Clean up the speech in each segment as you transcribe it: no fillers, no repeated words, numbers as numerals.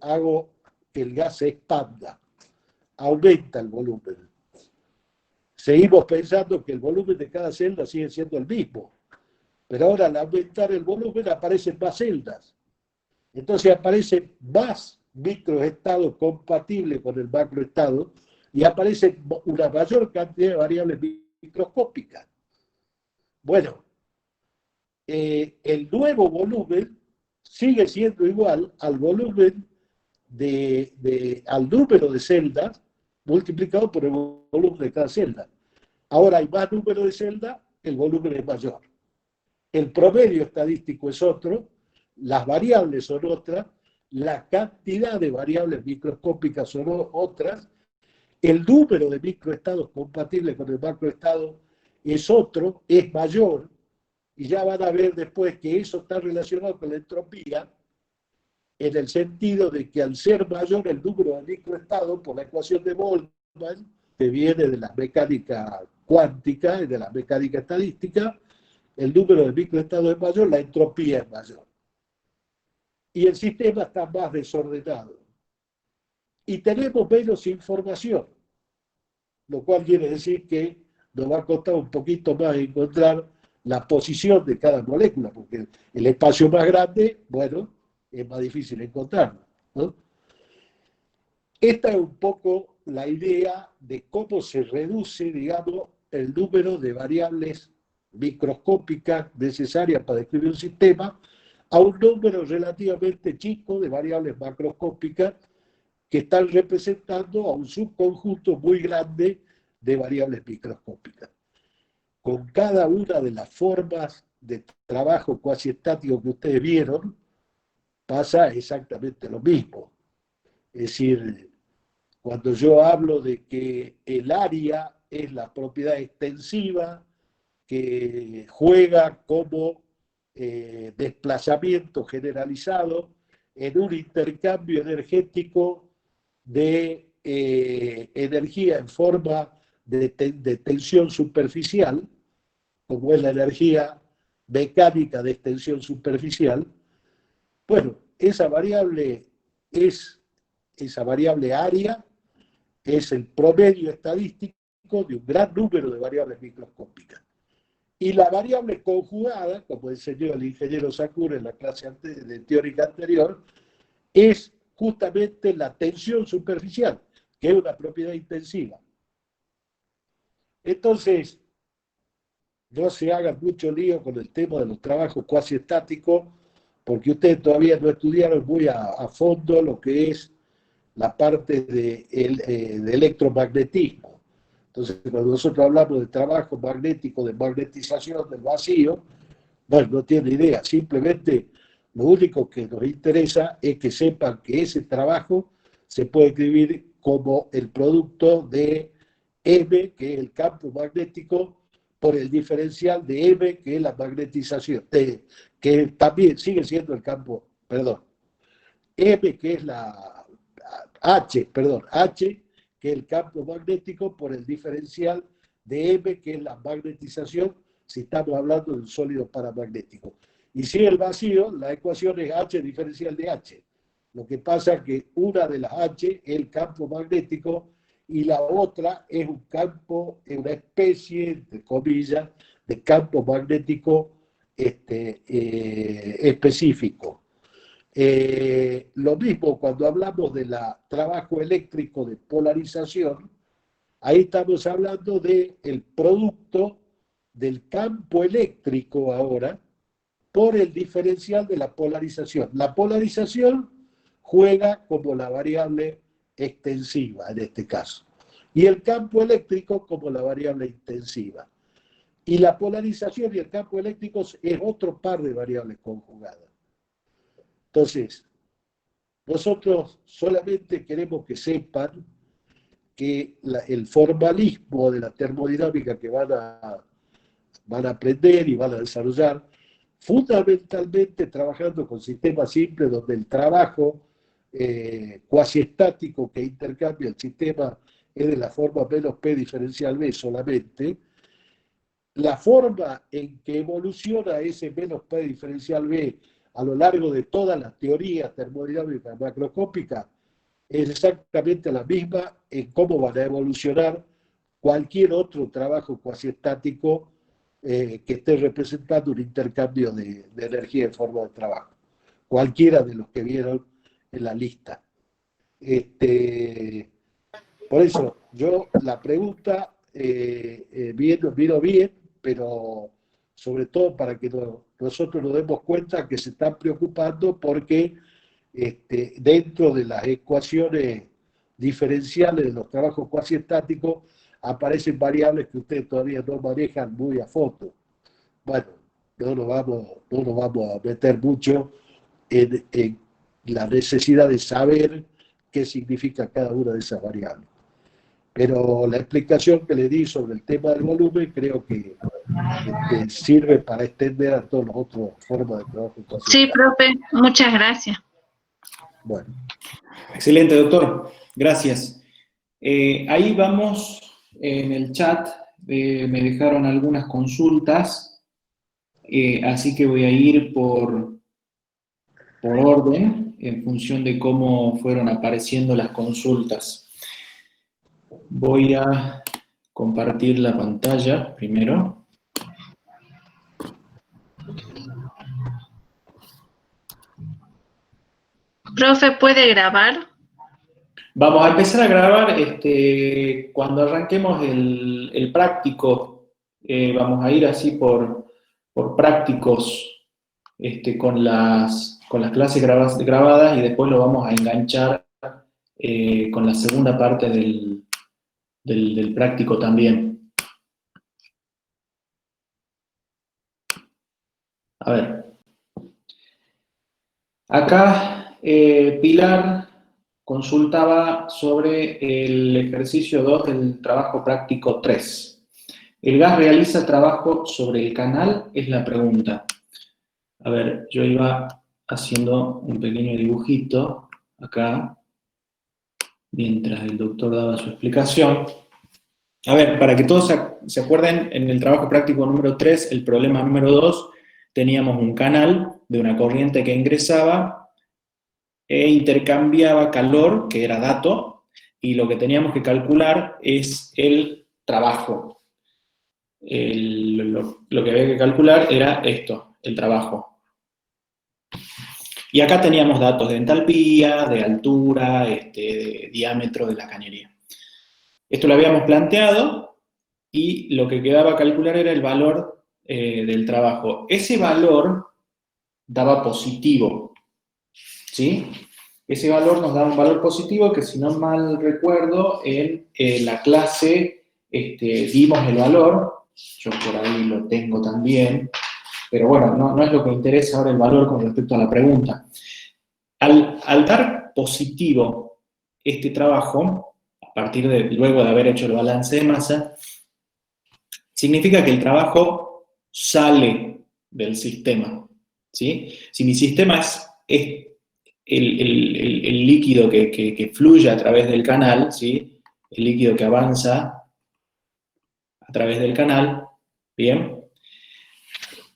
hago que el gas se expanda, aumenta el volumen. Seguimos pensando que el volumen de cada celda sigue siendo el mismo, pero ahora al aumentar el volumen aparecen más celdas. Entonces aparecen más microestados compatibles con el macroestado y aparece una mayor cantidad de variables microscópicas. Bueno, el nuevo volumen sigue siendo igual al volumen al número de celdas multiplicado por el volumen de cada celda. Ahora hay más número de celdas, el volumen es mayor. El promedio estadístico es otro, las variables son otras, la cantidad de variables microscópicas son otras, el número de microestados compatibles con el macroestado es otro, es mayor, y ya van a ver después que eso está relacionado con la entropía, en el sentido de que al ser mayor el número de microestados por la ecuación de Boltzmann, que viene de la mecánica cuántica y de la mecánica estadística, el número de microestados es mayor, la entropía es mayor. Y el sistema está más desordenado. Y tenemos menos información, lo cual quiere decir que nos va a costar un poquito más encontrar la posición de cada molécula, porque el espacio más grande, bueno, es más difícil encontrarlo, ¿no? Esta es un poco la idea de cómo se reduce, digamos, el número de variables microscópicas necesarias para describir un sistema a un número relativamente chico de variables macroscópicas que están representando a un subconjunto muy grande de variables microscópicas. Con cada una de las formas de trabajo cuasi estático que ustedes vieron, pasa exactamente lo mismo. Es decir, cuando yo hablo de que el área es la propiedad extensiva que juega como desplazamiento generalizado en un intercambio energético de energía en forma de tensión superficial, como es la energía mecánica de extensión superficial. Bueno, esa variable área es el promedio estadístico de un gran número de variables microscópicas. Y la variable conjugada, como enseñó el ingeniero Sakura en la clase de teórica anterior, es justamente la tensión superficial, que es una propiedad intensiva. Entonces, no se hagan mucho lío con el tema de los trabajos cuasi estáticos, porque ustedes todavía no estudiaron muy a fondo lo que es la parte de electromagnetismo. Entonces, cuando nosotros hablamos de trabajo magnético, de magnetización del vacío, bueno, no tiene idea. Simplemente lo único que nos interesa es que sepan que ese trabajo se puede escribir como el producto de M, que es el campo magnético, por el diferencial de M, que es la magnetización, que también sigue siendo el campo, perdón, M, que es H, que es el campo magnético, por el diferencial de M, que es la magnetización, si estamos hablando de un sólido paramagnético. Y si el vacío, la ecuación es H diferencial de H. Lo que pasa es que una de las H es el campo magnético y la otra es un campo, es una especie, entre comillas, de campo magnético específico. Lo mismo cuando hablamos del trabajo eléctrico de polarización, ahí estamos hablando del producto del campo eléctrico ahora por el diferencial de la polarización. La polarización juega como la variable extensiva en este caso, y el campo eléctrico como la variable intensiva. Y la polarización y el campo eléctrico es otro par de variables conjugadas. Entonces, nosotros solamente queremos que sepan que el formalismo de la termodinámica que van a aprender y van a desarrollar, fundamentalmente trabajando con sistemas simples donde el trabajo cuasi estático que intercambia el sistema es de la forma menos P diferencial B solamente. La forma en que evoluciona ese menos P diferencial B a lo largo de todas las teorías termodinámicas macroscópicas es exactamente la misma en cómo van a evolucionar cualquier otro trabajo cuasi estático que esté representando un intercambio de energía en forma de trabajo. Cualquiera de los que vieron en la lista. Por eso, yo la pregunta vino bien, pero sobre todo para que nosotros nos demos cuenta que se están preocupando porque dentro de las ecuaciones diferenciales de los trabajos cuasi estáticos aparecen variables que ustedes todavía no manejan muy a fondo. Bueno, no nos vamos a meter mucho en la necesidad de saber qué significa cada una de esas variables. Pero la explicación que le di sobre el tema del volumen creo que sirve para extender a todas las otras formas de trabajo. Sí, profe, muchas gracias. Bueno. Excelente, doctor. Gracias. Ahí vamos en el chat. Me dejaron algunas consultas, así que voy a ir por orden en función de cómo fueron apareciendo las consultas. Voy a compartir la pantalla primero. Profe, ¿puede grabar? Vamos a empezar a grabar cuando arranquemos el práctico. Vamos a ir así por prácticos con las clases grabadas y después lo vamos a enganchar con la segunda parte del práctico también. A ver. Acá Pilar consultaba sobre el ejercicio 2 del trabajo práctico 3. ¿El gas realiza trabajo sobre el canal? Es la pregunta. A ver, yo iba haciendo un pequeño dibujito acá, mientras el doctor daba su explicación. A ver, para que todos se acuerden, en el trabajo práctico número 3, el problema número 2, teníamos un canal de una corriente que ingresaba e intercambiaba calor, que era dato, y lo que teníamos que calcular es el trabajo. Lo que había que calcular era esto, el trabajo. Y acá teníamos datos de entalpía, de altura, de diámetro de la cañería. Esto lo habíamos planteado y lo que quedaba a calcular era el valor del trabajo. Ese valor daba positivo, ¿sí? Ese valor nos da un valor positivo que, si no mal recuerdo, en la clase dimos el valor. Yo por ahí lo tengo también, pero bueno, no es lo que interesa ahora el valor con respecto a la pregunta. Al dar positivo este trabajo, a partir de luego de haber hecho el balance de masa, significa que el trabajo sale del sistema, ¿sí? Si mi sistema es el líquido que fluye a través del canal, ¿sí? El líquido que avanza a través del canal, ¿bien?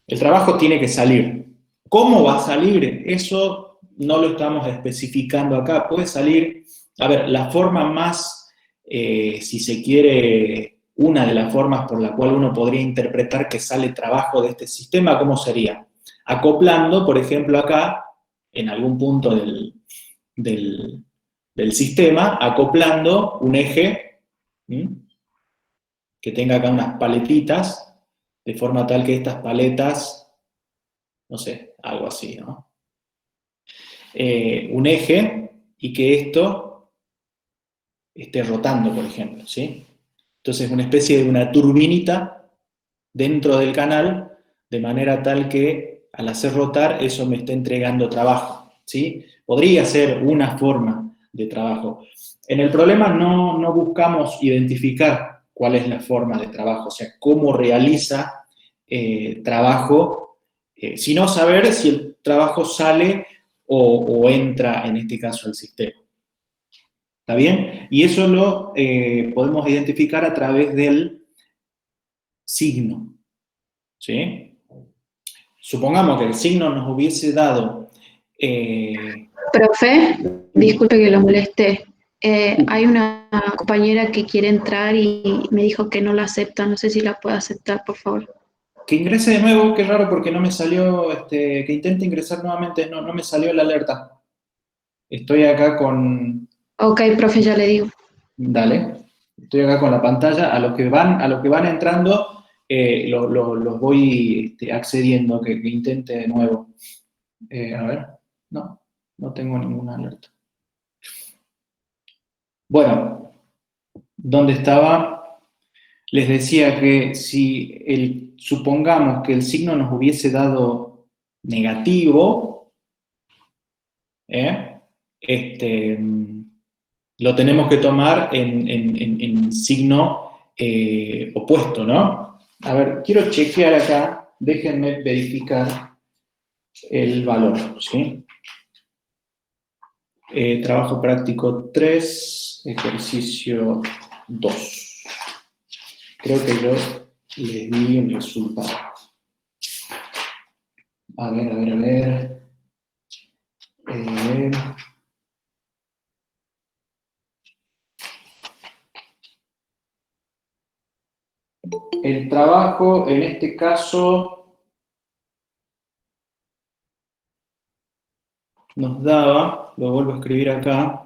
El trabajo tiene que salir. ¿Cómo va a salir? Eso no lo estamos especificando acá. Puede salir, a ver, la forma más, si se quiere, una de las formas por la cual uno podría interpretar que sale trabajo de este sistema, ¿cómo sería? Acoplando, por ejemplo, acá, en algún punto del sistema, acoplando un eje, ¿sí? Que tenga acá unas paletitas, de forma tal que estas paletas, no sé, algo así, ¿no? Un eje y que esto esté rotando, por ejemplo, ¿sí? Entonces, una especie de una turbinita dentro del canal, de manera tal que al hacer rotar eso me esté entregando trabajo, ¿sí? Podría ser una forma de trabajo. En el problema no buscamos identificar cuál es la forma de trabajo, o sea, cómo realiza trabajo, sino saber si el trabajo sale o entra, en este caso, al sistema. ¿Está bien? Y eso lo podemos identificar a través del signo, ¿sí? supongamos que el signo nos hubiese dado... Profe, disculpe que lo moleste. Hay una compañera que quiere entrar y me dijo que no la acepta. No sé si la puede aceptar, por favor. Que ingrese de nuevo, qué raro porque no me salió, que intente ingresar nuevamente, no me salió la alerta. Estoy acá con... Ok, profe, ya le digo. Dale. Estoy acá con la pantalla. A los que van entrando, los voy accediendo, que intente de nuevo. A ver, no tengo ninguna alerta. Bueno, ¿dónde estaba? Les decía que si supongamos que el signo nos hubiese dado negativo, lo tenemos que tomar en signo opuesto, ¿no? A ver, quiero chequear acá, déjenme verificar el valor, ¿sí? Trabajo práctico 3, ejercicio 2. Creo que yo les di el resultado. A ver. El trabajo, en este caso, nos daba, lo vuelvo a escribir acá,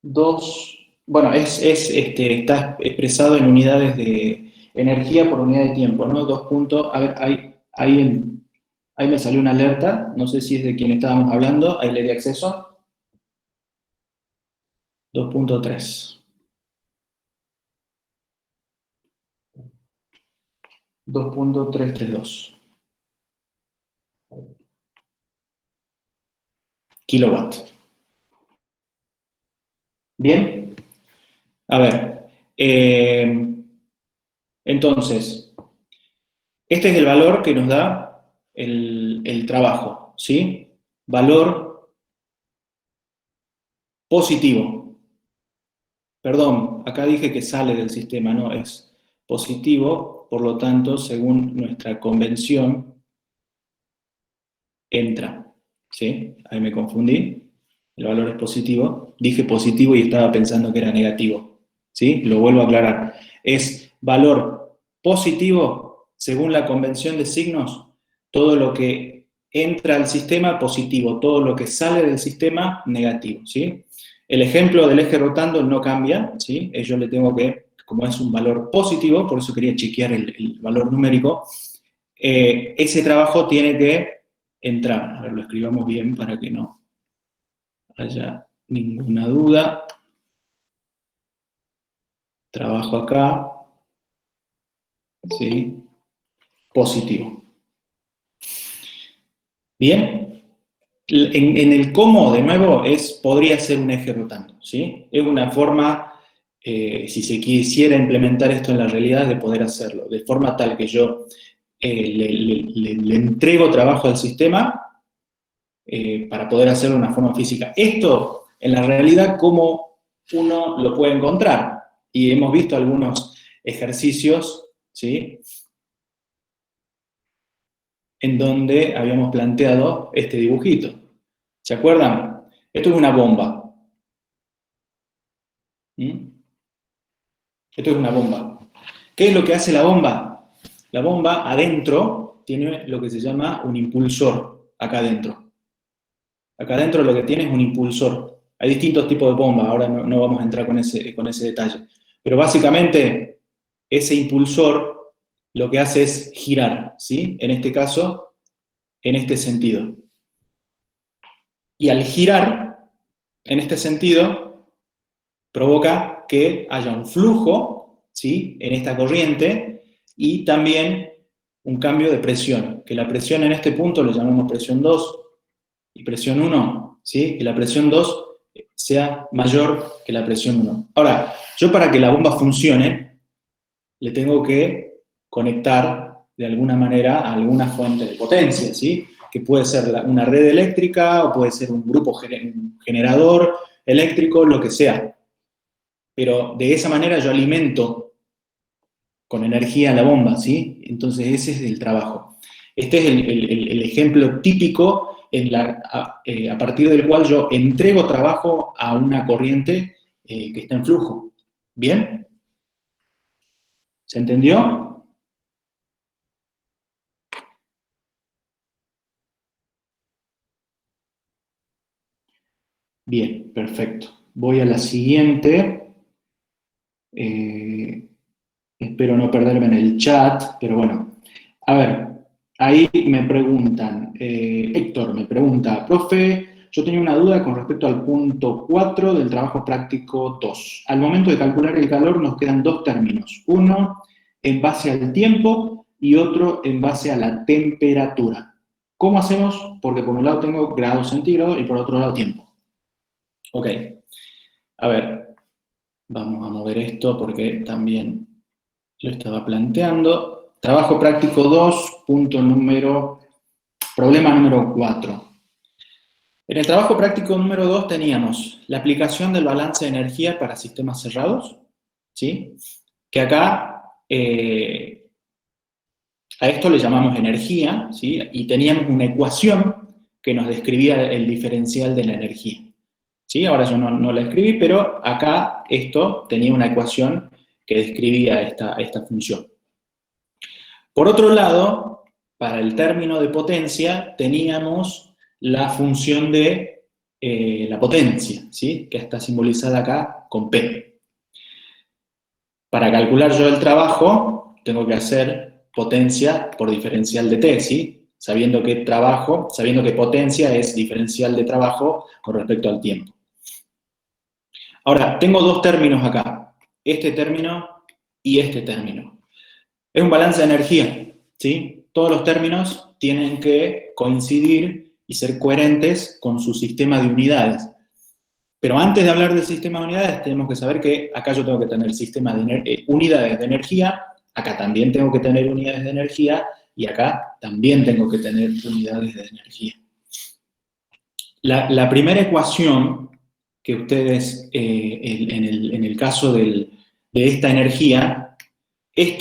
2, bueno, está expresado en unidades de energía por unidad de tiempo, ¿no? 2 puntos, a ver, ahí me salió una alerta, no sé si es de quien estábamos hablando, ahí le di acceso. 2.3. 2.332 kilowatts. Bien, a ver, entonces, este es el valor que nos da el trabajo, ¿sí? Valor positivo. Perdón, acá dije que sale del sistema, no, es positivo, por lo tanto, según nuestra convención, entra, ¿sí? Ahí me confundí, el valor es positivo, dije positivo y estaba pensando que era negativo, ¿sí? Lo vuelvo a aclarar, es valor positivo, según la convención de signos, todo lo que entra al sistema positivo, todo lo que sale del sistema negativo, ¿sí? El ejemplo del eje rotando no cambia, ¿sí? Yo le tengo que, como es un valor positivo, por eso quería chequear el valor numérico, ese trabajo tiene que entrar. A ver, lo escribamos bien para que no haya ninguna duda. Trabajo acá, ¿sí? Positivo. Bien. En el cómo, de nuevo, podría ser un eje rotando, ¿sí? Es una forma, si se quisiera implementar esto en la realidad, de poder hacerlo, de forma tal que yo le entrego trabajo al sistema para poder hacerlo de una forma física. Esto, en la realidad, ¿cómo uno lo puede encontrar? Y hemos visto algunos ejercicios, ¿sí? En donde habíamos planteado este dibujito. ¿Se acuerdan? Esto es una bomba. Esto es una bomba. ¿Qué es lo que hace la bomba? La bomba adentro tiene lo que se llama un impulsor, acá adentro. Acá adentro lo que tiene es un impulsor. Hay distintos tipos de bombas, ahora no vamos a entrar con ese detalle. Pero básicamente, ese impulsor lo que hace es girar, ¿sí? En este caso, en este sentido. Y al girar, en este sentido, provoca que haya un flujo, ¿sí? En esta corriente, y también un cambio de presión, que la presión en este punto lo llamamos presión 2 y presión 1, ¿sí? Que la presión 2 sea mayor que la presión 1. Ahora, yo para que la bomba funcione, le tengo que conectar de alguna manera a alguna fuente de potencia, ¿sí? Que puede ser una red eléctrica o puede ser un grupo generador eléctrico, lo que sea. Pero de esa manera yo alimento con energía a la bomba, ¿sí? Entonces ese es el trabajo. Este es el ejemplo típico a partir del cual yo entrego trabajo a una corriente que está en flujo. ¿Bien? ¿Se entendió? Bien, perfecto. Voy a la siguiente. Espero no perderme en el chat, pero bueno. A ver, ahí me preguntan, Héctor me pregunta, profe, yo tenía una duda con respecto al punto 4 del trabajo práctico 2. Al momento de calcular el calor nos quedan dos términos, uno en base al tiempo y otro en base a la temperatura. ¿Cómo hacemos? Porque por un lado tengo grados centígrados y por otro lado tiempo. Ok, a ver, vamos a mover esto porque también lo estaba planteando. Trabajo práctico 2, problema número 4. En el trabajo práctico número 2 teníamos la aplicación del balance de energía para sistemas cerrados, ¿sí? Que acá a esto le llamamos energía, ¿sí? Y teníamos una ecuación que nos describía el diferencial de la energía. ¿Sí? Ahora yo no la escribí, pero acá esto tenía una ecuación que describía esta función. Por otro lado, para el término de potencia teníamos la función de la potencia, ¿sí? Que está simbolizada acá con P. Para calcular yo el trabajo, tengo que hacer potencia por diferencial de T, ¿sí? Sabiendo que potencia es diferencial de trabajo con respecto al tiempo. Ahora, tengo dos términos acá, este término y este término. Es un balance de energía, ¿sí? Todos los términos tienen que coincidir y ser coherentes con su sistema de unidades. Pero antes de hablar del sistema de unidades, tenemos que saber que acá yo tengo que tener sistema de unidades de energía, acá también tengo que tener unidades de energía, y acá también tengo que tener unidades de energía. La primera ecuación que ustedes, en el caso de esta energía, el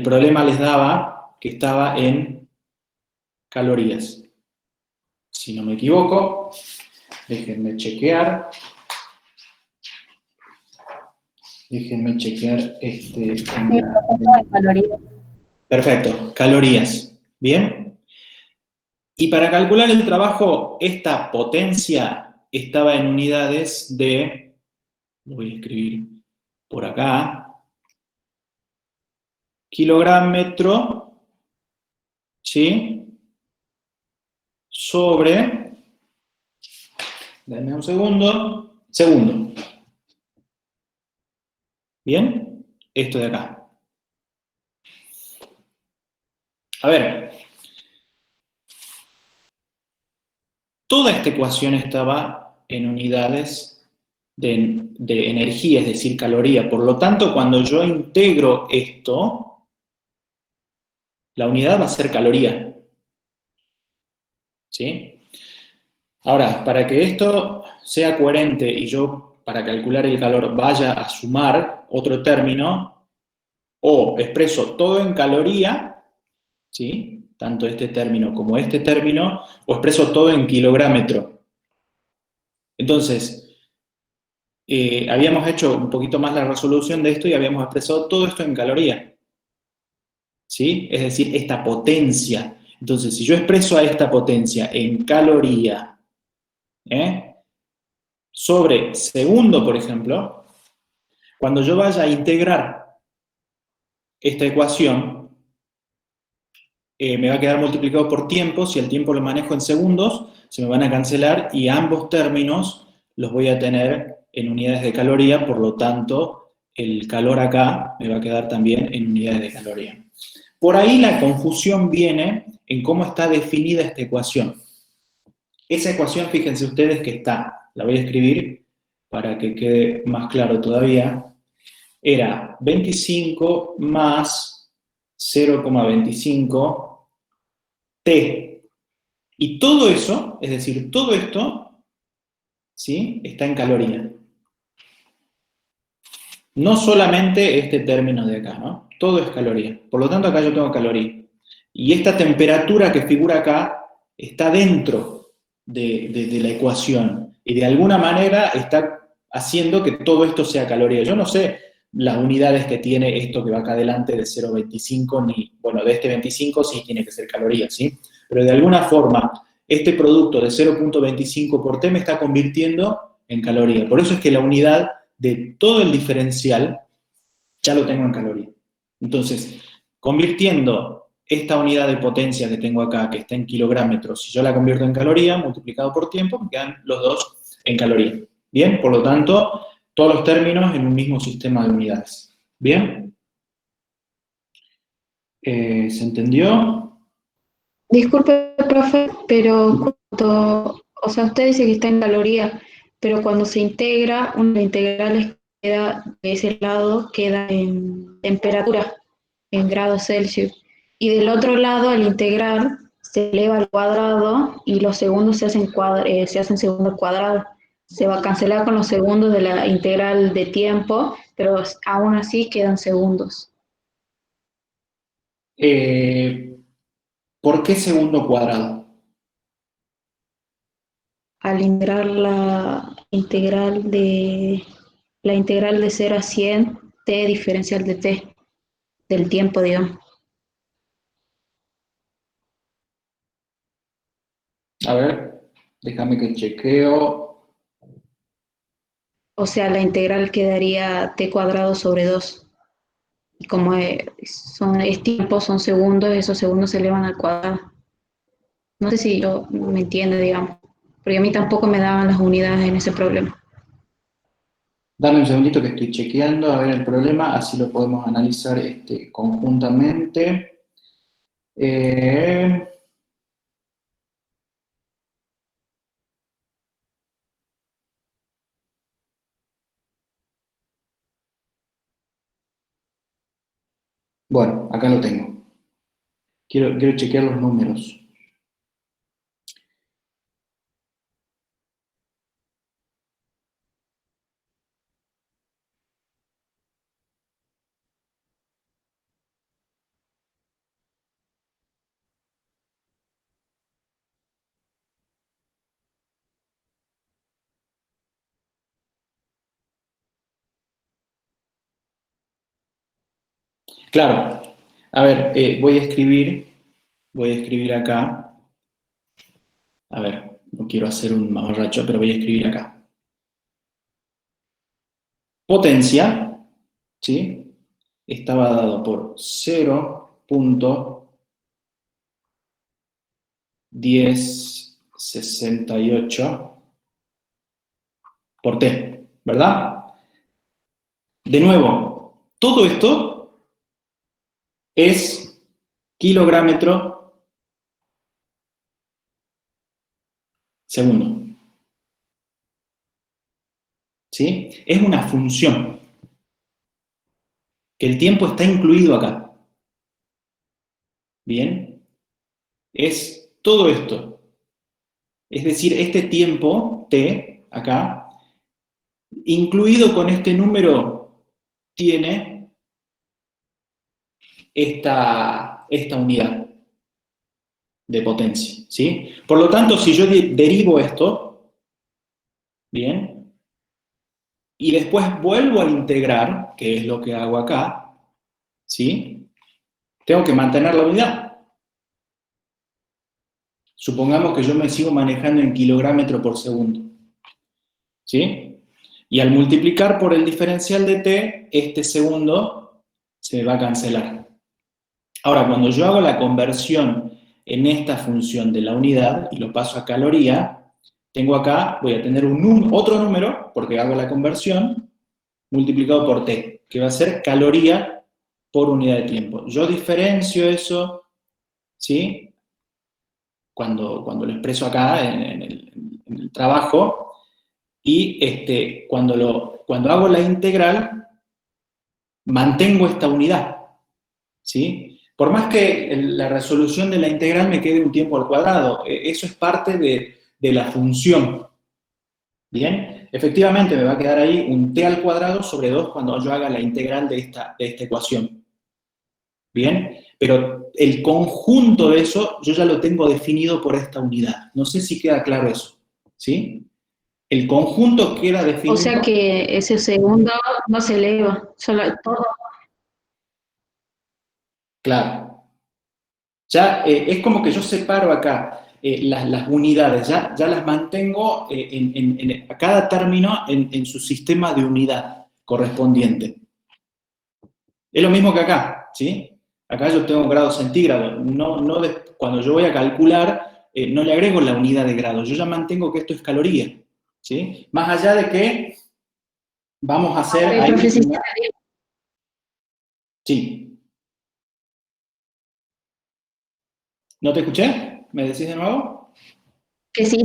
problema les daba que estaba en calorías. Si no me equivoco, déjenme chequear. Perfecto, calorías. ¿Bien? Y para calcular el trabajo, esta potencia estaba en unidades de, lo voy a escribir por acá, kilogramo, ¿sí? Sobre, denme un segundo. ¿Bien? Esto de acá. A ver. Toda esta ecuación estaba en unidades de energía, es decir, caloría. Por lo tanto, cuando yo integro esto, la unidad va a ser caloría. ¿Sí? Ahora, para que esto sea coherente y yo, para calcular el calor, vaya a sumar otro término, o expreso todo en caloría, ¿sí? Tanto este término como este término, o expreso todo en kilográmetro. Entonces, habíamos hecho un poquito más la resolución de esto y habíamos expresado todo esto en caloría. ¿Sí? Es decir, esta potencia. Entonces, si yo expreso a esta potencia en caloría, sobre segundo, por ejemplo, cuando yo vaya a integrar esta ecuación, me va a quedar multiplicado por tiempo. Si el tiempo lo manejo en segundos, se me van a cancelar y ambos términos los voy a tener en unidades de caloría, por lo tanto, el calor acá me va a quedar también en unidades de caloría. Por ahí la confusión viene en cómo está definida esta ecuación. Esa ecuación, fíjense ustedes que está, la voy a escribir para que quede más claro todavía, era 25 más 0,25 T. Y todo eso, es decir, todo esto, ¿sí? Está en caloría. No solamente este término de acá, ¿no? Todo es caloría. Por lo tanto, acá yo tengo caloría. Y esta temperatura que figura acá está dentro de la ecuación. Y de alguna manera está haciendo que todo esto sea caloría. Yo no sé las unidades que tiene esto que va acá adelante de 0,25, ni, bueno, de este 25 sí tiene que ser caloría, ¿sí? Pero de alguna forma, este producto de 0,25 por T me está convirtiendo en caloría. Por eso es que la unidad de todo el diferencial ya lo tengo en caloría. Entonces, convirtiendo esta unidad de potencia que tengo acá, que está en kilográmetros, si yo la convierto en caloría, multiplicado por tiempo, me quedan los dos en caloría. Bien, por lo tanto, todos los términos en un mismo sistema de unidades. ¿Bien? ¿Se entendió? Disculpe, profe, pero o sea, usted dice que está en caloría, pero cuando se integra, una integral queda de ese lado, queda en temperatura, en grados Celsius. Y del otro lado, al integrar, se eleva al cuadrado y los segundos se hacen segundos cuadrados. Se va a cancelar con los segundos de la integral de tiempo, pero aún así quedan segundos. ¿Por qué segundo cuadrado? Al integrar la integral de 0 a 100 t diferencial de t, del tiempo, digamos. A ver, déjame que chequeo. O sea, la integral quedaría t cuadrado sobre 2. Y como es tiempo, son segundos, esos segundos se elevan al cuadrado. No sé si yo me entiende, digamos, porque a mí tampoco me daban las unidades en ese problema. Dame un segundito que estoy chequeando a ver el problema, así lo podemos analizar conjuntamente. Bueno, acá lo tengo. Quiero chequear los números. Claro, a ver, voy a escribir acá. A ver, no quiero hacer un mamarracho, pero voy a escribir acá. Potencia, ¿sí? Estaba dado por 0.1068 por T, ¿verdad? De nuevo, todo esto es kilográmetro segundo. ¿Sí? Es una función, que el tiempo está incluido acá. ¿Bien? Es todo esto. Es decir, este tiempo, t, acá, incluido con este número, tiene esta unidad de potencia. ¿Sí? Por lo tanto, si yo derivo esto, ¿bien? Y después vuelvo a integrar, que es lo que hago acá, ¿sí? Tengo que mantener la unidad. Supongamos que yo me sigo manejando en kilográmetro por segundo, ¿sí? Y al multiplicar por el diferencial de t, este segundo se me va a cancelar. Ahora, cuando yo hago la conversión en esta función de la unidad y lo paso a caloría, tengo acá, voy a tener otro número, porque hago la conversión, multiplicado por t, que va a ser caloría por unidad de tiempo. Yo diferencio eso, ¿sí? Cuando lo expreso acá en el trabajo, y cuando hago la integral, mantengo esta unidad, ¿sí? Por más que la resolución de la integral me quede un tiempo al cuadrado, eso es parte de la función, ¿bien? efectivamente me va a quedar ahí un t al cuadrado sobre 2 cuando yo haga la integral de esta ecuación. ¿Bien? Pero el conjunto de eso yo ya lo tengo definido por esta unidad. No sé si queda claro eso, ¿sí? El conjunto queda definido... O sea que ese segundo no se eleva, solo todo. Claro. Ya es como que yo separo acá las unidades, ya las mantengo a cada término en su sistema de unidad correspondiente. Es lo mismo que acá, ¿sí? Acá yo tengo grados centígrados. Cuando yo voy a calcular, no le agrego la unidad de grado. Yo ya mantengo que esto es caloría, ¿sí? Más allá de que vamos a hacer... ahí sí. ¿No te escuché? ¿Me decís de nuevo? Que sí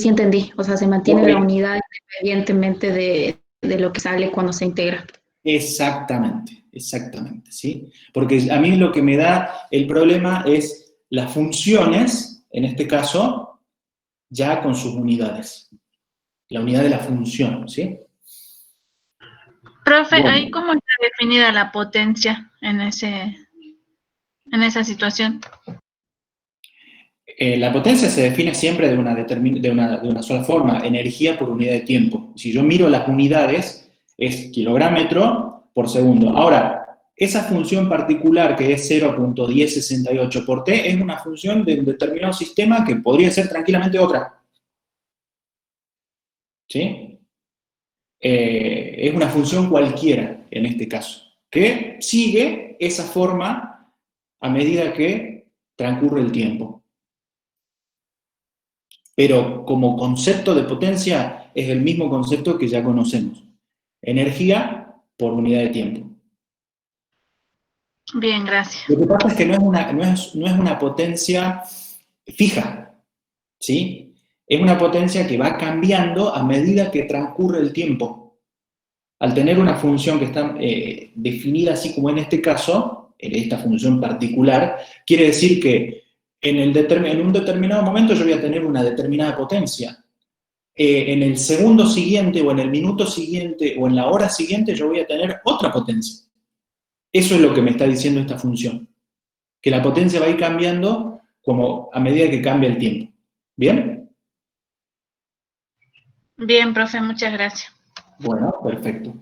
entendí. O sea, se mantiene Ok. la unidad independientemente de lo que sale cuando se integra. Exactamente, ¿sí? Porque a mí lo que me da el problema es las funciones, en este caso, ya con sus unidades. La unidad de la función, ¿sí? Profe, Bueno, ¿ahí cómo está definida la potencia en esa situación? la potencia se define siempre de una sola forma, energía por unidad de tiempo. Si yo miro las unidades, es kilogrammetro por segundo. Ahora, esa función particular que es 0.1068 por t es una función de un determinado sistema que podría ser tranquilamente otra. ¿Sí? Es una función cualquiera en este caso, que sigue esa forma a medida que transcurre el tiempo. Pero como concepto de potencia es el mismo concepto que ya conocemos. Energía por unidad de tiempo. Bien, gracias. Lo que pasa es que no es una potencia fija, ¿sí? Es una potencia que va cambiando a medida que transcurre el tiempo. Al tener una función que está definida así como en este caso, en esta función particular, quiere decir que en un determinado momento yo voy a tener una determinada potencia. En el segundo siguiente, o en el minuto siguiente, o en la hora siguiente, yo voy a tener otra potencia. Eso es lo que me está diciendo esta función. Que la potencia va a ir cambiando como a medida que cambia el tiempo. ¿Bien? Bien, profe, muchas gracias. Bueno, perfecto.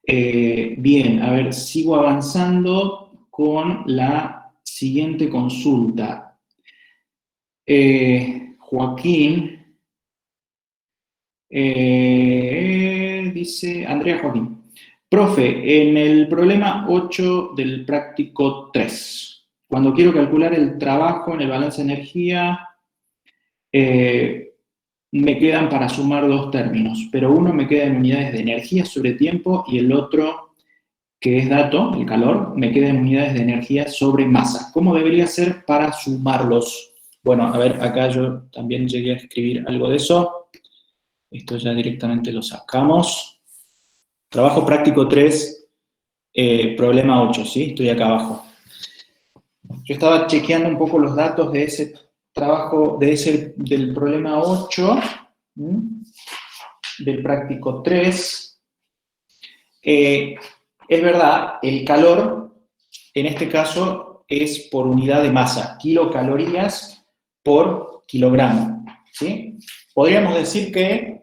Bien, a ver, sigo avanzando con la siguiente consulta. Joaquín, dice Andrea Joaquín. Profe, en el problema 8 del práctico 3, cuando quiero calcular el trabajo en el balance de energía, me quedan para sumar dos términos, pero uno me queda en unidades de energía sobre tiempo y el otro, que es dato, el calor, me queda en unidades de energía sobre masa. ¿Cómo debería ser para sumarlos? Bueno, a ver, acá yo también llegué a escribir algo de eso. Esto ya directamente lo sacamos. Trabajo práctico 3, problema 8, ¿sí? Estoy acá abajo. Yo estaba chequeando un poco los datos de ese trabajo, del problema 8, del práctico 3. Es verdad, el calor, en este caso, es por unidad de masa, kilocalorías por kilogramo, ¿sí? Podríamos decir que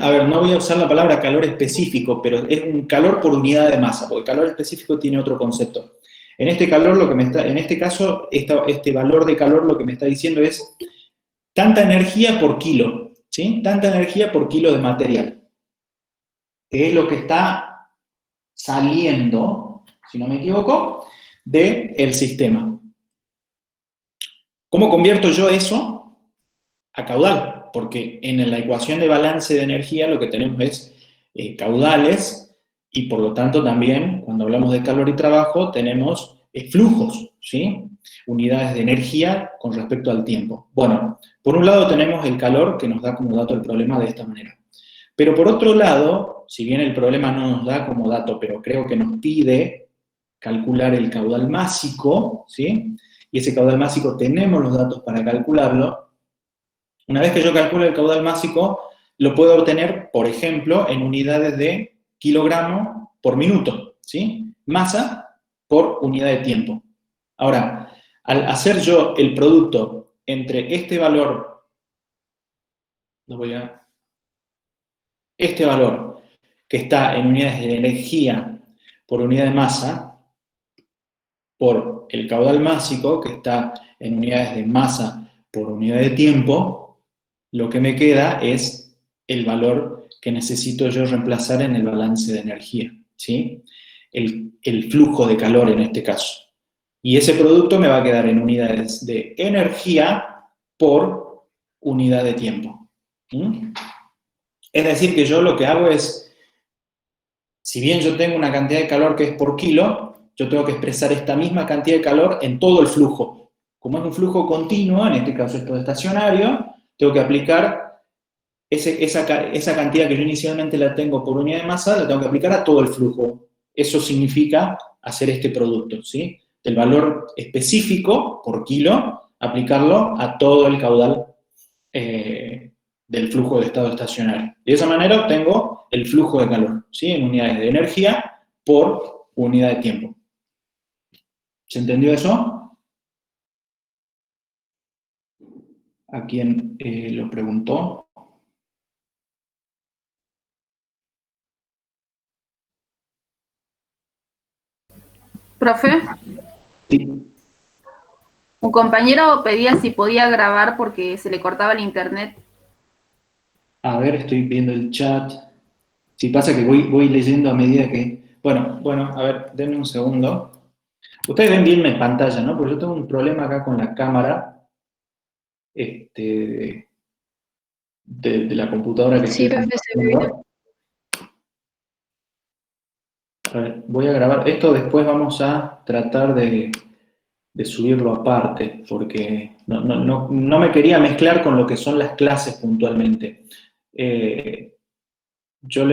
a ver, no voy a usar la palabra calor específico, pero es un calor por unidad de masa, porque calor específico tiene otro concepto. En este caso, este valor de calor lo que me está diciendo es tanta energía por kilo, ¿sí? Tanta energía por kilo de material, que es lo que está saliendo, si no me equivoco, del sistema. ¿Cómo convierto yo eso a caudal? Porque en la ecuación de balance de energía lo que tenemos es caudales y por lo tanto también cuando hablamos de calor y trabajo tenemos flujos, ¿sí? Unidades de energía con respecto al tiempo. Bueno, por un lado tenemos el calor que nos da como dato el problema de esta manera. Pero por otro lado, si bien el problema no nos da como dato, pero creo que nos pide calcular el caudal másico, ¿sí? Y ese caudal másico tenemos los datos para calcularlo. Una vez que yo calculo el caudal másico, lo puedo obtener, por ejemplo, en unidades de kilogramo por minuto, ¿sí? Masa por unidad de tiempo. Ahora, al hacer yo el producto entre este valor, este valor que está en unidades de energía por unidad de masa, por el caudal másico, que está en unidades de masa por unidad de tiempo, lo que me queda es el valor que necesito yo reemplazar en el balance de energía, ¿sí? El flujo de calor en este caso. Y ese producto me va a quedar en unidades de energía por unidad de tiempo. ¿Mm? Es decir, que yo lo que hago es, si bien yo tengo una cantidad de calor que es por kilo, yo tengo que expresar esta misma cantidad de calor en todo el flujo. Como es un flujo continuo, en este caso esto es estacionario, tengo que aplicar esa cantidad que yo inicialmente la tengo por unidad de masa, la tengo que aplicar a todo el flujo. Eso significa hacer este producto, ¿sí? El valor específico por kilo, aplicarlo a todo el caudal del flujo de estado estacionario. De esa manera obtengo el flujo de calor, ¿sí? En unidades de energía por unidad de tiempo. ¿Se entendió eso? ¿A quién lo preguntó? Profe, Sí. un compañero pedía si podía grabar porque se le cortaba el internet. A ver, estoy viendo el chat. Si pasa que voy leyendo a medida que... Bueno, a ver, denme un segundo. Ustedes ven bien mi pantalla, ¿no? Porque yo tengo un problema acá con la cámara de la computadora que Sí, estoy profe, se ve bien. A ver, voy a grabar. Esto después vamos a tratar de subirlo aparte, porque no me quería mezclar con lo que son las clases puntualmente. Yo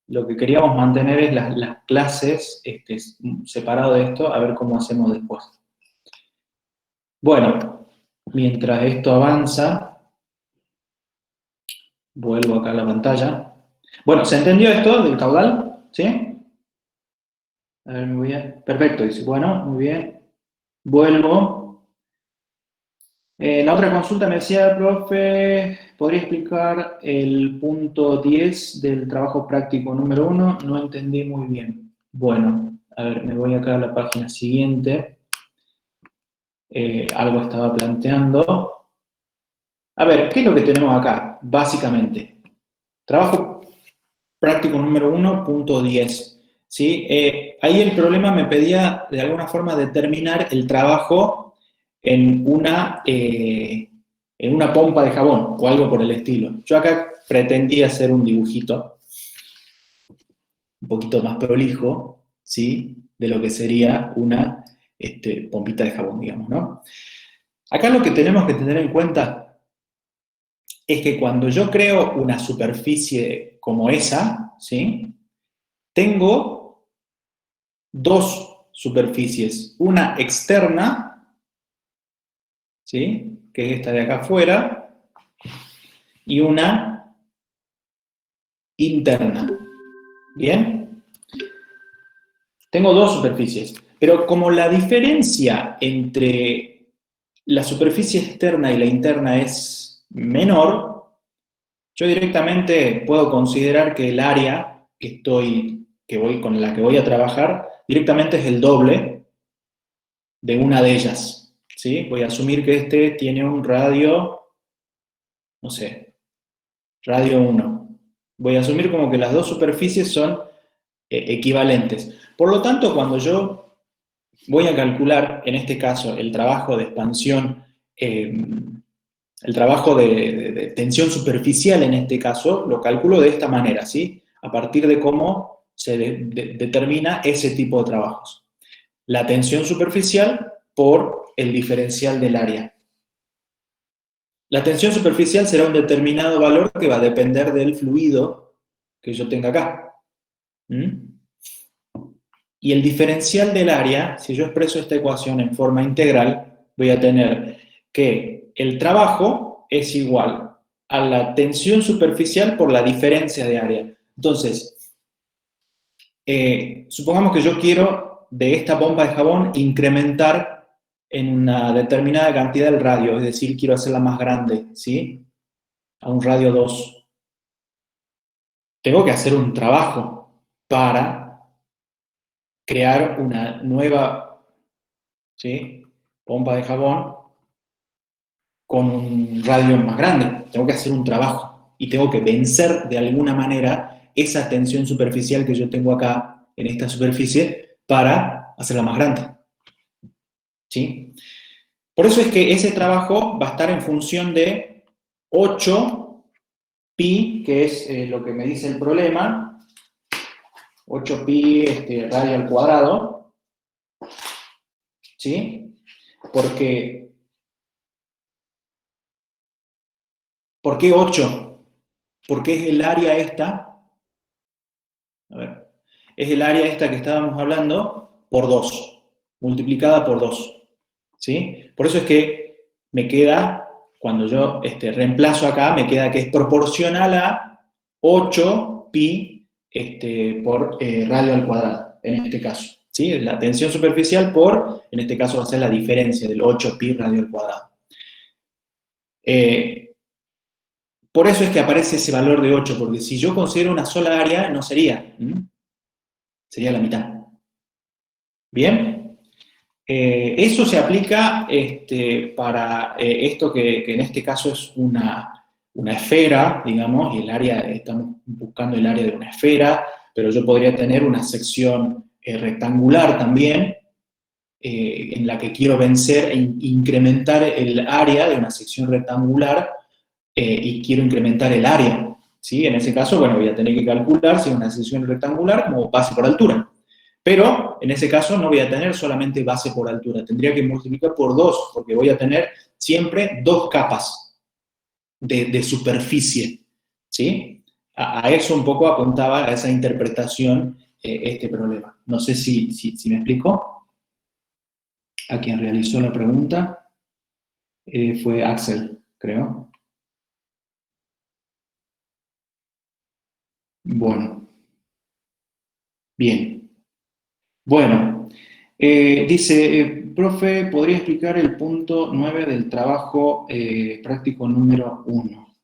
lo que queríamos mantener es las clases separado de esto, a ver cómo hacemos después. Bueno, mientras esto avanza, vuelvo acá a la pantalla. Bueno, ¿se entendió esto del caudal? ¿Sí? A ver, muy bien. Perfecto, dice. Bueno, muy bien. Vuelvo. La otra consulta me decía, profe, ¿podría explicar el punto 10 del trabajo práctico número 1? No entendí muy bien. Bueno, a ver, me voy acá a la página siguiente. Algo estaba planteando. A ver, ¿qué es lo que tenemos acá? Básicamente, trabajo práctico número 1, punto 10. ¿Sí? Ahí el problema me pedía, de alguna forma, determinar el trabajo en una pompa de jabón o algo por el estilo. Yo acá pretendía hacer un dibujito un poquito más prolijo, ¿sí? De lo que sería una pompita de jabón, digamos, ¿no? Acá lo que tenemos que tener en cuenta es que cuando yo creo una superficie como esa, ¿sí? Tengo dos superficies, una externa, ¿sí? Que es esta de acá afuera, y una interna. ¿Bien? Tengo dos superficies, pero como la diferencia entre la superficie externa y la interna es menor, yo directamente puedo considerar que el área con la que voy a trabajar directamente es el doble de una de ellas, ¿sí? Voy a asumir que este tiene un radio, no sé, radio 1. Voy a asumir como que las dos superficies son equivalentes. Por lo tanto, cuando yo voy a calcular, en este caso, el trabajo de expansión, el trabajo de tensión superficial en este caso, lo calculo de esta manera, ¿sí? A partir de cómo se determina ese tipo de trabajos. La tensión superficial por el diferencial del área. La tensión superficial será un determinado valor que va a depender del fluido que yo tenga acá. Y el diferencial del área, si yo expreso esta ecuación en forma integral, voy a tener que el trabajo es igual a la tensión superficial por la diferencia de área. Entonces, supongamos que yo quiero de esta pompa de jabón incrementar en una determinada cantidad el radio, es decir, quiero hacerla más grande, ¿sí? A un radio 2. Tengo que hacer un trabajo para crear una nueva, ¿sí?, pompa de jabón con un radio más grande. Tengo que hacer un trabajo y tengo que vencer de alguna manera esa tensión superficial que yo tengo acá en esta superficie para hacerla más grande, ¿sí? Por eso es que ese trabajo va a estar en función de 8 pi, que es lo que me dice el problema, 8 pi radio al cuadrado, ¿sí? ¿Por qué 8? Porque es el área esta, a ver, es el área esta que estábamos hablando por 2, multiplicada por 2, ¿sí? Por eso es que me queda, cuando yo reemplazo acá, me queda que es proporcional a 8 pi por radio al cuadrado, en este caso, ¿sí? La tensión superficial por, en este caso va a ser la diferencia del 8 pi radio al cuadrado. Por eso es que aparece ese valor de 8, porque si yo considero una sola área, no sería, sería la mitad. ¿Bien? Eso se aplica para esto que en este caso es una esfera, digamos, y el área, estamos buscando el área de una esfera, pero yo podría tener una sección rectangular también, en la que quiero vencer e incrementar el área de una sección rectangular, y quiero incrementar el área, ¿sí? En ese caso, bueno, voy a tener que calcular si es una sección rectangular como base por altura. Pero, en ese caso, no voy a tener solamente base por altura, tendría que multiplicar por 2, porque voy a tener siempre 2 capas de superficie, ¿sí? A eso un poco apuntaba, a esa interpretación, este problema. No sé si me explico. A quien realizó la pregunta fue Axel, creo. Bueno, bien. Bueno, dice, profe, ¿podría explicar el punto 9 del trabajo práctico número 1?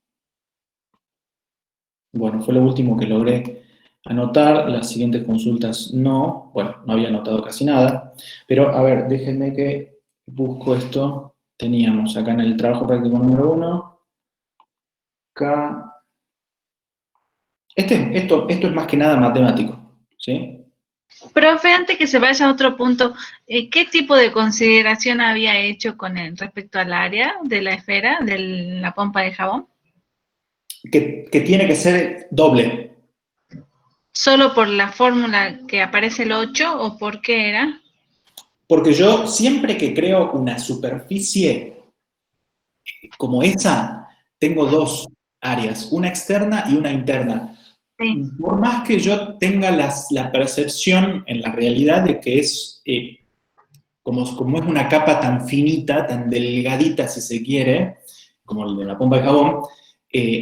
Bueno, fue lo último que logré anotar. Las siguientes consultas no. Bueno, no había anotado casi nada. Pero, a ver, déjenme que busco esto. Teníamos acá en el trabajo práctico número 1. Acá. Esto es más que nada matemático, ¿sí? Profe, antes que se vaya a otro punto, ¿qué tipo de consideración había hecho con respecto al área de la esfera, de la pompa de jabón? Que tiene que ser doble. ¿Solo por la fórmula que aparece el 8 o por qué era? Porque yo siempre que creo una superficie como esa, tengo 2 áreas, una externa y una interna. Sí. Por más que yo tenga la percepción en la realidad de que es, como es una capa tan finita, tan delgadita si se quiere, como el de la pompa de jabón,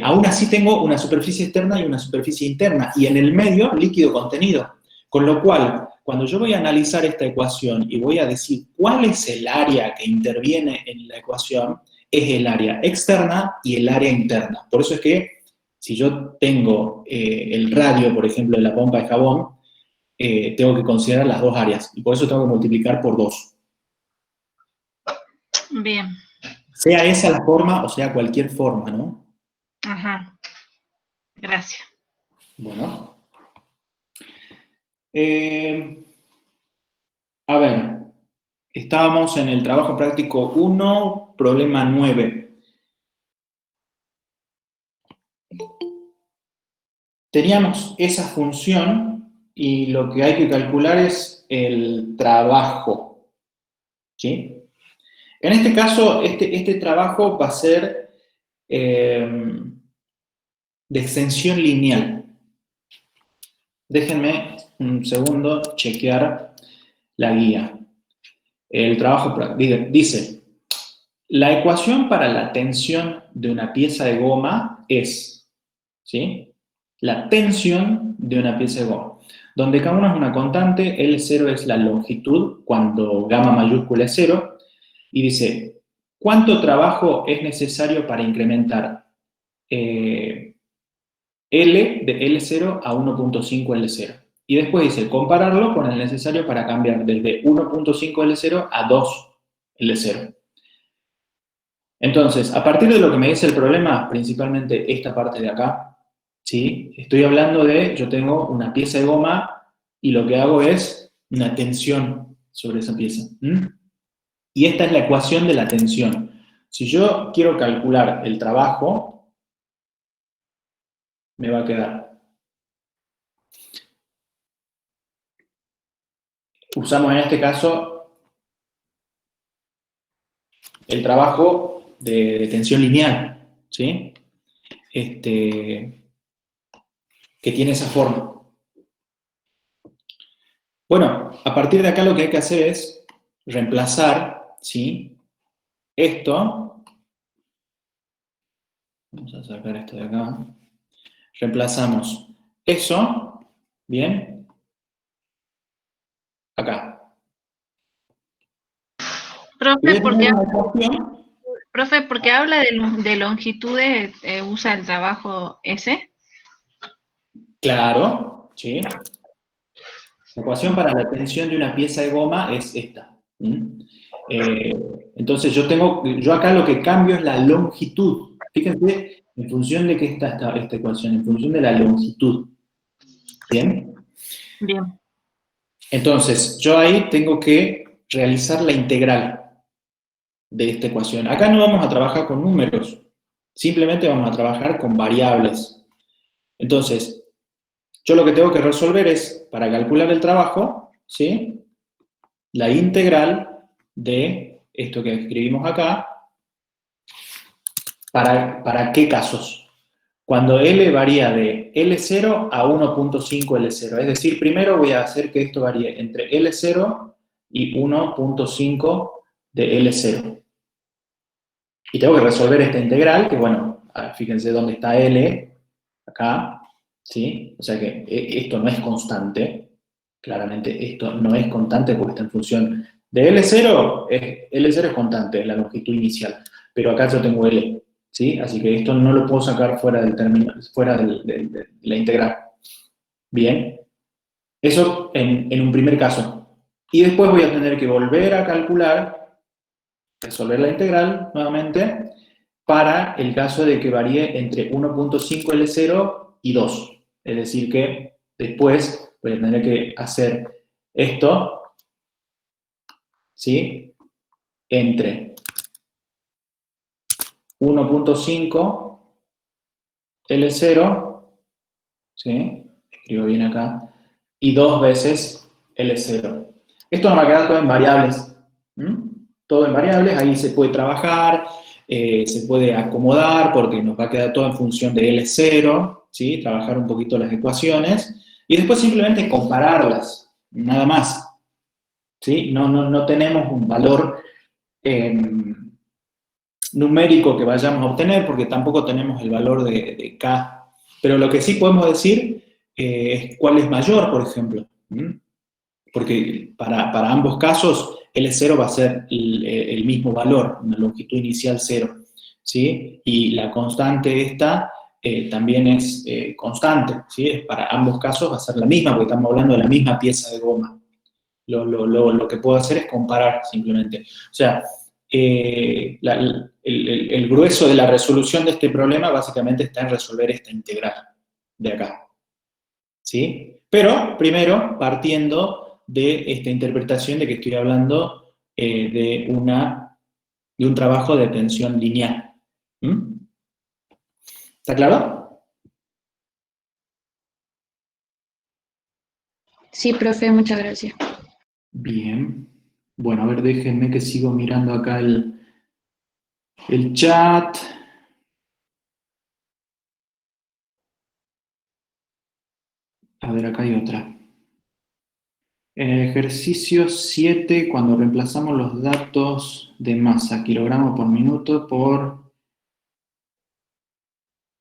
aún así tengo una superficie externa y una superficie interna, y en el medio líquido contenido. Con lo cual, cuando yo voy a analizar esta ecuación y voy a decir cuál es el área que interviene en la ecuación, es el área externa y el área interna. Por eso es que si yo tengo el radio, por ejemplo, de la pompa de jabón, tengo que considerar las 2 áreas, y por eso tengo que multiplicar por 2. Bien. Sea esa la forma o sea cualquier forma, ¿no? Ajá. Gracias. Bueno. A ver, estábamos en el trabajo práctico 1, problema 9. Teníamos esa función y lo que hay que calcular es el trabajo, ¿sí? En este caso, este trabajo va a ser de extensión lineal. Déjenme un segundo chequear la guía. El trabajo dice, La ecuación para la tensión de una pieza de goma es, ¿sí? La tensión de una pieza de goma, donde K1 es una constante, L0 es la longitud cuando gamma mayúscula es 0, y dice, ¿cuánto trabajo es necesario para incrementar L de L0 a 1.5 L0? Y después dice, compararlo con el necesario para cambiar desde 1.5 L0 a 2 L0. Entonces, a partir de lo que me dice el problema, principalmente esta parte de acá, ¿sí? Estoy hablando de, yo tengo una pieza de goma y lo que hago es una tensión sobre esa pieza. Y esta es la ecuación de la tensión. Si yo quiero calcular el trabajo, me va a quedar. Usamos en este caso el trabajo de tensión lineal, ¿sí? Que tiene esa forma. Bueno, a partir de acá lo que hay que hacer es reemplazar, ¿sí? Esto, vamos a sacar esto de acá, reemplazamos eso, ¿bien? Acá. Profe, porque habla de longitudes, usa el trabajo S. Claro, ¿sí? La ecuación para la tensión de una pieza de goma es esta. Entonces yo acá lo que cambio es la longitud. Fíjense, en función de qué está esta ecuación, en función de la longitud. ¿Bien? Bien. Entonces, yo ahí tengo que realizar la integral de esta ecuación. Acá no vamos a trabajar con números, simplemente vamos a trabajar con variables. Entonces, yo lo que tengo que resolver es, para calcular el trabajo, ¿sí? La integral de esto que escribimos acá, ¿para qué casos? Cuando L varía de L0 a 1.5 L0. Es decir, primero voy a hacer que esto varíe entre L0 y 1.5 de L0. Y tengo que resolver esta integral, que bueno, fíjense dónde está L, acá, ¿sí? O sea que esto no es constante, claramente esto no es constante porque está en función de L0, L0 es constante, es la longitud inicial, pero acá yo tengo L, ¿sí? Así que esto no lo puedo sacar fuera del término, fuera de la integral. Bien, eso en un primer caso. Y después voy a tener que volver a calcular, resolver la integral nuevamente, para el caso de que varíe entre 1.5 L0 y 2. Es decir que después voy a tener que hacer esto, ¿sí? Entre 1.5 L0, ¿sí? Escribo bien acá, y 2 veces L0. Esto nos va a quedar todo en variables. Todo en variables, ahí se puede trabajar, se puede acomodar porque nos va a quedar todo en función de L0, ¿sí? Trabajar un poquito las ecuaciones y después simplemente compararlas, nada más, ¿sí? No tenemos un valor numérico que vayamos a obtener porque tampoco tenemos el valor de K, pero lo que sí podemos decir es cuál es mayor, por ejemplo, porque para ambos casos L0 va a ser el mismo valor, una longitud inicial 0, ¿sí? Y la constante esta también es constante, ¿sí? Para ambos casos va a ser la misma, porque estamos hablando de la misma pieza de goma. Lo que puedo hacer es comparar simplemente. O sea, el grueso de la resolución de este problema básicamente está en resolver esta integral de acá, ¿sí? Pero primero partiendo de esta interpretación de que estoy hablando de un trabajo de tensión lineal. ¿Está claro? Sí, profe, muchas gracias. Bien. Bueno, a ver, déjenme que sigo mirando acá el chat. A ver, acá hay otra. Ejercicio 7, cuando reemplazamos los datos de masa, kilogramos por minuto por...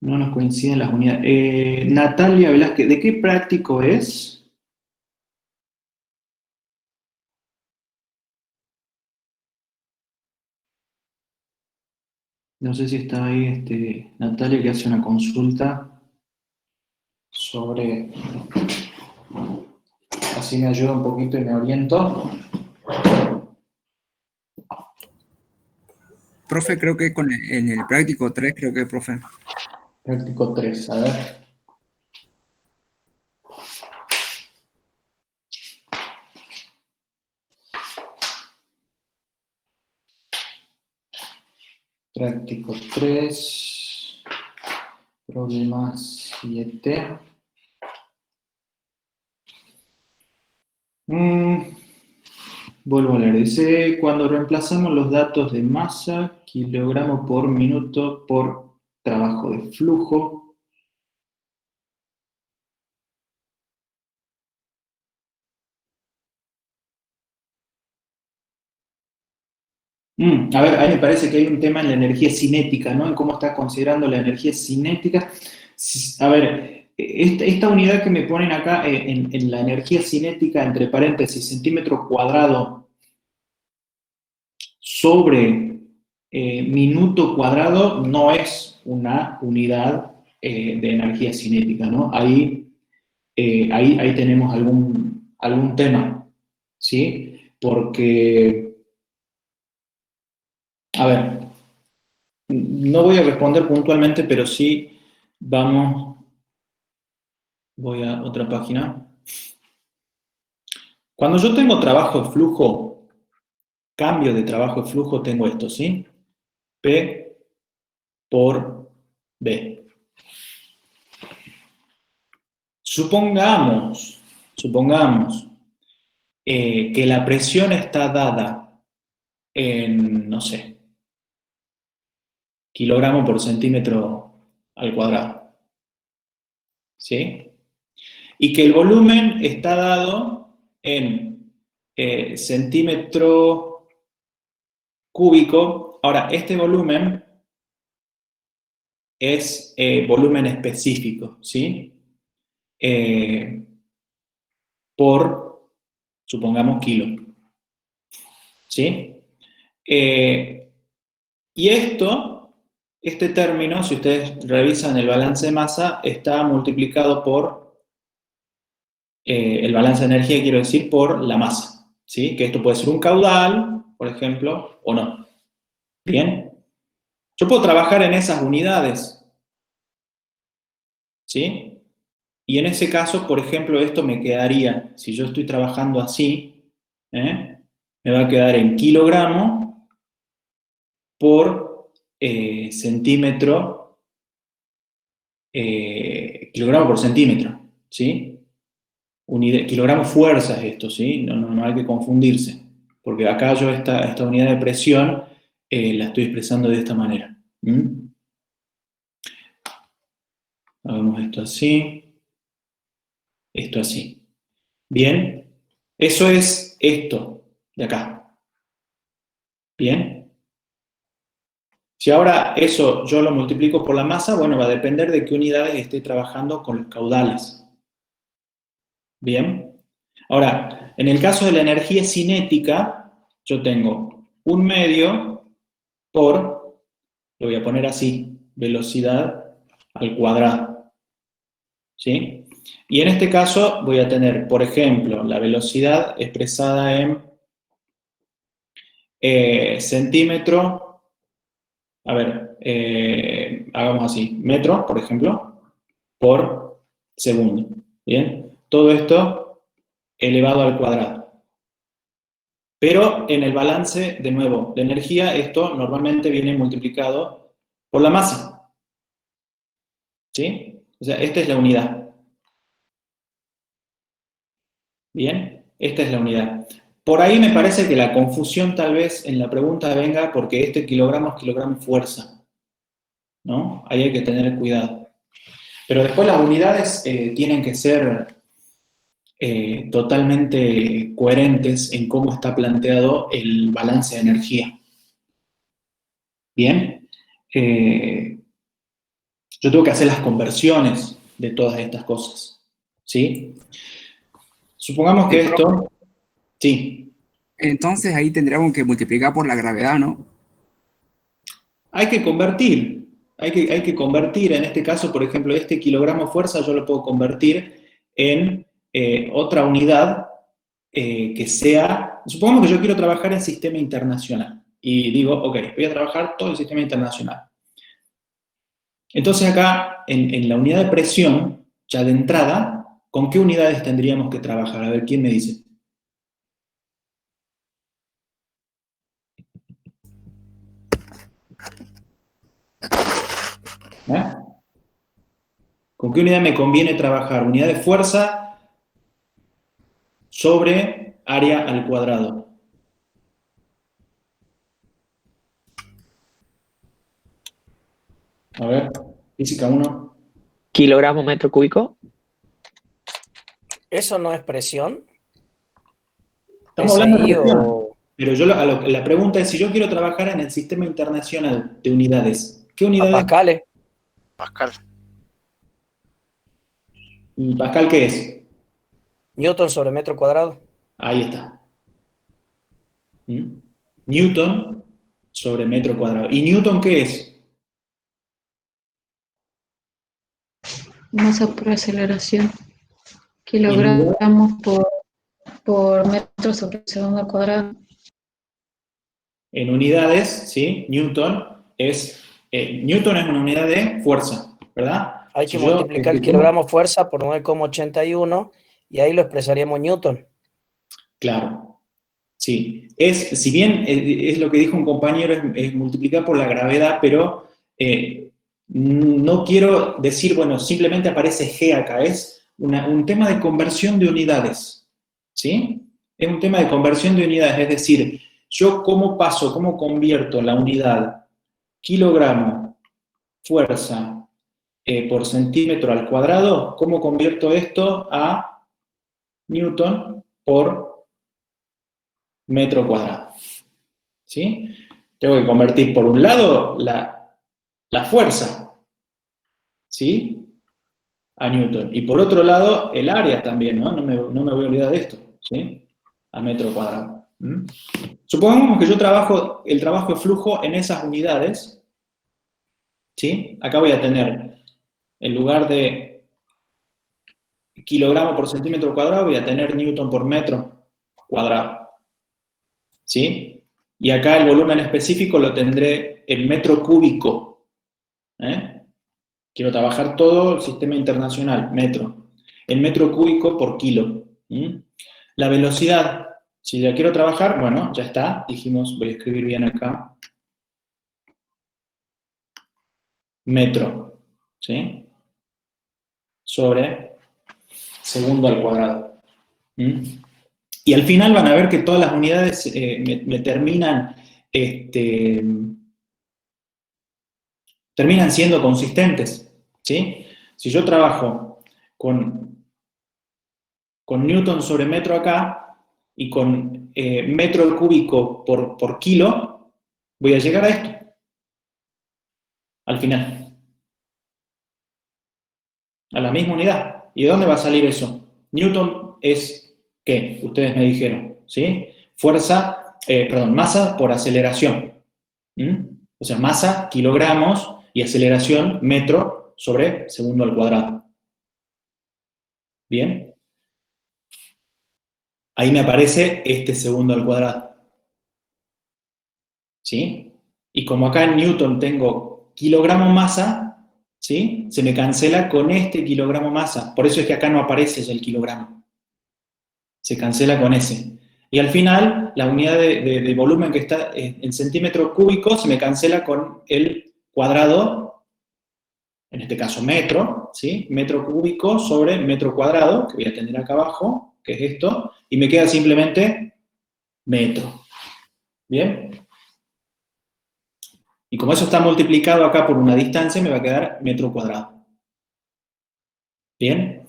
No nos coinciden las unidades. Natalia Velázquez, ¿de qué práctico es? No sé si está ahí Natalia, que hace una consulta sobre... Así me ayuda un poquito y me oriento. Profe, creo que en el práctico 3, creo que, profe. Práctico 3, a ver. Práctico 3, problema 7. Vuelvo a leer. Dice, cuando reemplazamos los datos de masa, kilogramo por minuto por trabajo de flujo. A ver, ahí me parece que hay un tema en la energía cinética, ¿no? En cómo está considerando la energía cinética. A ver, esta unidad que me ponen acá en la energía cinética, entre paréntesis, centímetro cuadrado sobre minuto cuadrado, no es una unidad de energía cinética, ¿no? Ahí tenemos algún tema, ¿sí? Porque... A ver, no voy a responder puntualmente, pero sí voy a otra página. Cuando yo tengo trabajo de flujo, cambio de trabajo de flujo, tengo esto, ¿sí? P por B. Supongamos que la presión está dada en, no sé, kilogramo por centímetro al cuadrado, ¿sí? Y que el volumen está dado en centímetro cúbico. Ahora, este volumen es volumen específico, ¿sí? Por, supongamos, kilo, ¿sí? Y este término, si ustedes revisan el balance de masa, está multiplicado por el balance de energía, quiero decir, por la masa, ¿sí? Que esto puede ser un caudal, por ejemplo, o no. ¿Bien? Yo puedo trabajar en esas unidades, ¿sí? Y en ese caso, por ejemplo, esto me quedaría, si yo estoy trabajando así, me va a quedar en kilogramo por centímetro, kilogramo por centímetro, ¿sí? Kilogramo fuerza es esto, ¿sí? No hay que confundirse, porque acá yo esta unidad de presión la estoy expresando de esta manera. Hagamos esto así. Bien, eso es esto de acá. Bien. Si ahora eso yo lo multiplico por la masa, bueno, va a depender de qué unidades esté trabajando con los caudales. Bien. Ahora, en el caso de la energía cinética, yo tengo 1/2 por, lo voy a poner así, velocidad al cuadrado. ¿Sí? Y en este caso voy a tener, por ejemplo, la velocidad expresada en centímetro, a ver, hagamos así, metro, por ejemplo, por segundo. ¿Bien? Todo esto elevado al cuadrado. Pero en el balance, de nuevo, de energía, esto normalmente viene multiplicado por la masa. ¿Sí? O sea, esta es la unidad. Bien, esta es la unidad. Por ahí me parece que la confusión tal vez en la pregunta venga porque este kilogramo es kilogramo fuerza, ¿no? Ahí hay que tener cuidado. Pero después las unidades tienen que ser totalmente coherentes en cómo está planteado el balance de energía. Bien, yo tengo que hacer las conversiones de todas estas cosas, ¿sí? Supongamos que esto, sí. Entonces ahí tendríamos que multiplicar por la gravedad, ¿no? Hay que convertir, hay que convertir, en este caso, por ejemplo, este kilogramo fuerza yo lo puedo convertir en otra unidad que sea, supongamos que yo quiero trabajar en sistema internacional y digo, ok, voy a trabajar todo el sistema internacional. Entonces acá, en la unidad de presión, ya de entrada, ¿con qué unidades tendríamos que trabajar? A ver, ¿quién me dice? ¿Eh? ¿Con qué unidad me conviene trabajar? Unidad de fuerza sobre área al cuadrado. A ver, física 1. Kilogramo metro cúbico. ¿Eso no es presión? Estamos hablando de SI presión. o Pero yo la pregunta es, si yo quiero trabajar en el sistema internacional de unidades, ¿qué a unidades? pascales? Pascal. ¿Y Pascal qué es? Newton sobre metro cuadrado. Ahí está. ¿Mm? Newton sobre metro cuadrado. ¿Y Newton qué es? Masa por aceleración. Kilogramos por metro sobre segundo al cuadrado. En unidades, ¿sí? Newton es una unidad de fuerza, ¿verdad? Hay que Si yo, multiplicar el kilogramo fuerza por 9,81 y ahí lo expresaríamos Newton. Claro, sí. Si bien es lo que dijo un compañero, es multiplicar por la gravedad, pero no quiero decir, bueno, simplemente aparece G acá, es un tema de conversión de unidades, ¿sí? Es un tema de conversión de unidades, es decir, yo cómo convierto la unidad kilogramo, fuerza, por centímetro al cuadrado, cómo convierto esto a Newton por metro cuadrado, ¿sí? Tengo que convertir por un lado la fuerza, ¿sí? A Newton. Y por otro lado, el área también, ¿no? No me voy a olvidar de esto, ¿sí? A metro cuadrado. ¿Mm? Supongamos que yo trabajo el trabajo de flujo en esas unidades, ¿sí? Acá voy a tener, en lugar de kilogramo por centímetro cuadrado, voy a tener Newton por metro cuadrado, ¿sí? Y acá el volumen específico lo tendré en metro cúbico, ¿eh? Quiero trabajar todo el sistema internacional, metro. En metro cúbico por kilo. La velocidad, si la quiero trabajar, bueno, ya está. Dijimos, voy a escribir bien acá. Metro, ¿sí? Sobre segundo al cuadrado. Y al final van a ver que todas las unidades me terminan siendo consistentes, ¿sí? Si yo trabajo con Newton sobre metro acá y con metro cúbico por kilo, voy a llegar a esto, al final. A la misma unidad. ¿Y de dónde va a salir eso? Newton es, ¿qué? Ustedes me dijeron, ¿sí? Masa por aceleración. O sea, masa, kilogramos, y aceleración, metro sobre segundo al cuadrado. ¿Bien? Ahí me aparece este segundo al cuadrado. ¿Sí? Y como acá en Newton tengo kilogramo masa, ¿sí? Se me cancela con este kilogramo masa. Por eso es que acá no aparece ya el kilogramo. Se cancela con ese. Y al final, la unidad de volumen que está en centímetro cúbico se me cancela con el cuadrado, en este caso metro, ¿sí? Metro cúbico sobre metro cuadrado, que voy a tener acá abajo, que es esto, y me queda simplemente metro. ¿Bien? Y como eso está multiplicado acá por una distancia, me va a quedar metro cuadrado. ¿Bien?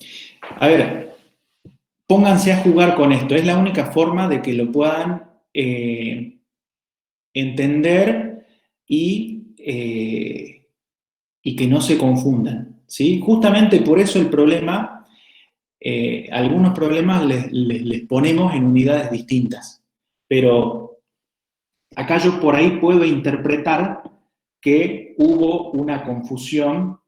A ver, pónganse a jugar con esto. Es la única forma de que lo puedan entender y que no se confundan, ¿sí? Justamente por eso el problema, algunos problemas les ponemos en unidades distintas, pero acá yo por ahí puedo interpretar que hubo una confusión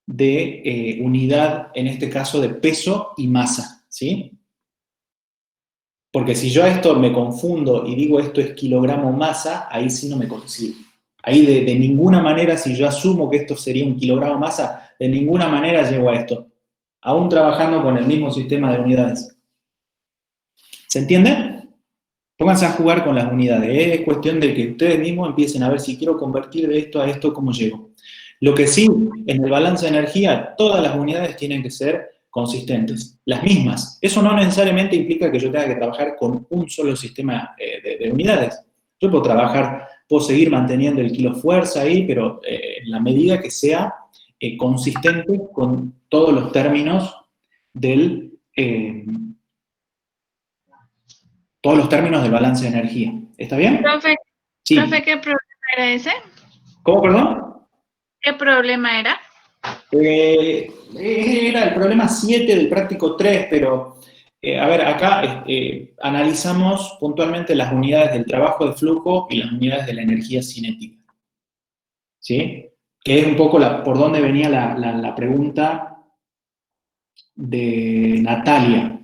de unidad, en este caso de peso y masa, ¿sí? Porque si yo a esto me confundo y digo esto es kilogramo masa, ahí sí no me consigo. Ahí de ninguna manera, si yo asumo que esto sería un kilogramo masa, de ninguna manera llego a esto. Aún trabajando con el mismo sistema de unidades. ¿Se entiende? Pónganse a jugar con las unidades. Es cuestión de que ustedes mismos empiecen a ver si quiero convertir de esto a esto, ¿cómo llego? Lo que sí, en el balance de energía, todas las unidades tienen que ser consistentes, las mismas. Eso no necesariamente implica que yo tenga que trabajar con un solo sistema de unidades. Yo puedo seguir manteniendo el kilo fuerza ahí, pero en la medida que sea consistente con todos los términos del balance de energía. ¿Está bien? Profe, sí. Profe, ¿qué problema era ese? ¿Cómo, perdón? ¿Qué problema era? Era el problema 7 del práctico 3, pero a ver, acá analizamos puntualmente las unidades del trabajo de flujo y las unidades de la energía cinética. ¿Sí? Que es un poco por dónde venía la pregunta de Natalia.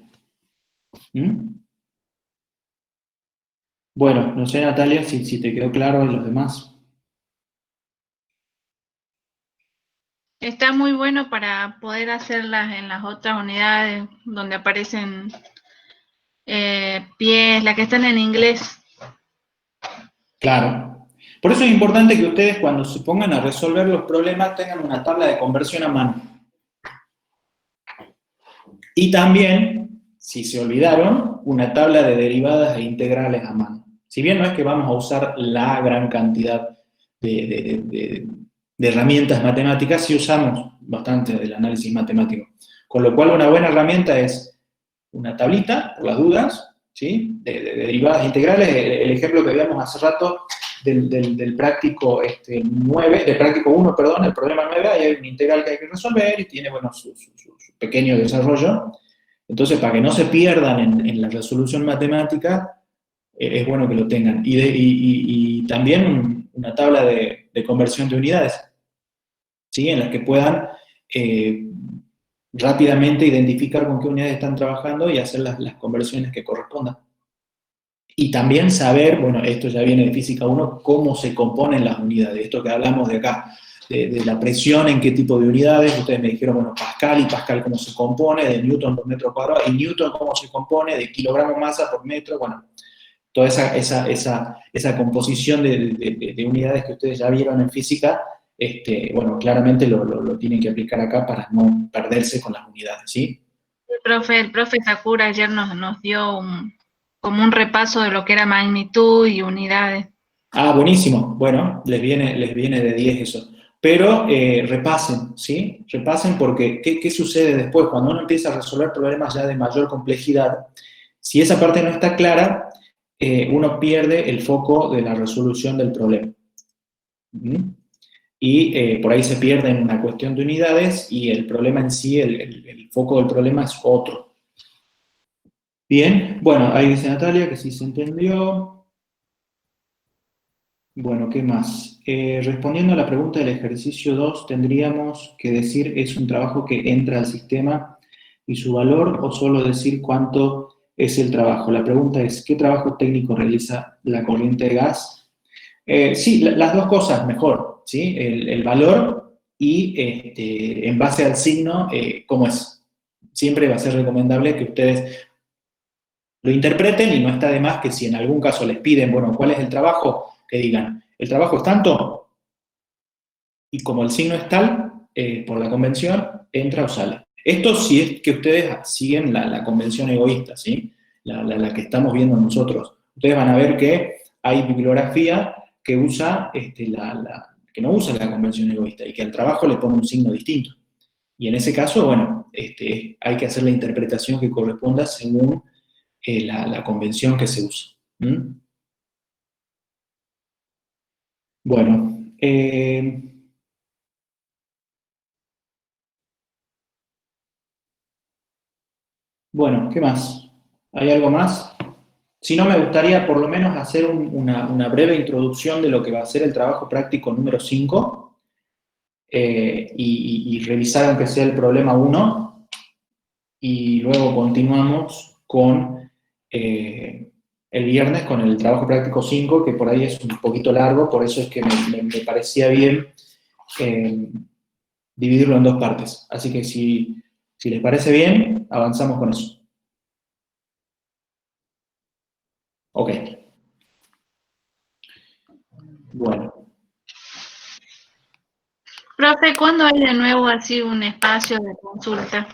¿Mm? Bueno, no sé, Natalia, si te quedó claro y los demás. Está muy bueno para poder hacerlas en las otras unidades donde aparecen pies, las que están en inglés. Claro. Por eso es importante que ustedes cuando se pongan a resolver los problemas tengan una tabla de conversión a mano. Y también, si se olvidaron, una tabla de derivadas e integrales a mano. Si bien no es que vamos a usar la gran cantidad de herramientas matemáticas, sí usamos bastante del análisis matemático. Con lo cual una buena herramienta es una tablita, por las dudas, ¿sí? de derivadas integrales. El ejemplo que veíamos hace rato del práctico 9, del práctico 1, perdón, el problema 9, ahí hay una integral que hay que resolver y tiene, bueno, su pequeño desarrollo. Entonces, para que no se pierdan en la resolución matemática, es bueno que lo tengan. Y también una tabla de conversión de unidades, ¿sí? En las que puedan rápidamente identificar con qué unidades están trabajando y hacer las conversiones que correspondan. Y también saber, bueno, esto ya viene de Física 1, cómo se componen las unidades. Esto que hablamos de acá, de la presión, en qué tipo de unidades. Ustedes me dijeron, bueno, Pascal, y Pascal cómo se compone, de Newton por metro cuadrado, y Newton cómo se compone, de kilogramo masa por metro, bueno, toda esa composición de unidades que ustedes ya vieron en física, bueno, claramente lo tienen que aplicar acá para no perderse con las unidades, ¿sí? El profe Sakura ayer nos dio como un repaso de lo que era magnitud y unidades. Ah, buenísimo. Bueno, les viene de 10 eso. Pero repasen, ¿sí? Repasen porque ¿qué sucede después? Cuando uno empieza a resolver problemas ya de mayor complejidad, si esa parte no está clara, uno pierde el foco de la resolución del problema. ¿Mm? Y por ahí se pierde en una cuestión de unidades y el problema en sí, el foco del problema es otro. Bien, bueno, ahí dice Natalia que sí se entendió. Bueno, ¿qué más? Respondiendo a la pregunta del ejercicio 2, tendríamos que decir es un trabajo que entra al sistema y su valor, o solo decir cuánto es el trabajo. La pregunta es, ¿qué trabajo técnico realiza la corriente de gas? Sí, las dos cosas mejor, ¿sí? El valor y en base al signo, ¿cómo es? Siempre va a ser recomendable que ustedes lo interpreten y no está de más que si en algún caso les piden, bueno, ¿cuál es el trabajo? Que digan, el trabajo es tanto, y como el signo es tal, por la convención, entra o sale. Esto sí es que ustedes siguen la convención egoísta, ¿sí? La que estamos viendo nosotros. Ustedes van a ver que hay bibliografía que usa, que no usa la convención egoísta, y que al trabajo le pone un signo distinto. Y en ese caso, bueno, hay que hacer la interpretación que corresponda según la convención que se usa. ¿Mm? Bueno, bueno, ¿qué más? ¿Hay algo más? Si no, me gustaría por lo menos hacer una breve introducción de lo que va a ser el trabajo práctico número 5 y revisar aunque sea el problema 1 y luego continuamos con el viernes con el trabajo práctico 5, que por ahí es un poquito largo, por eso es que me parecía bien dividirlo en 2 partes. Así que si les parece bien, avanzamos con eso. Ok. Bueno. Profe, ¿cuándo hay de nuevo así un espacio de consulta?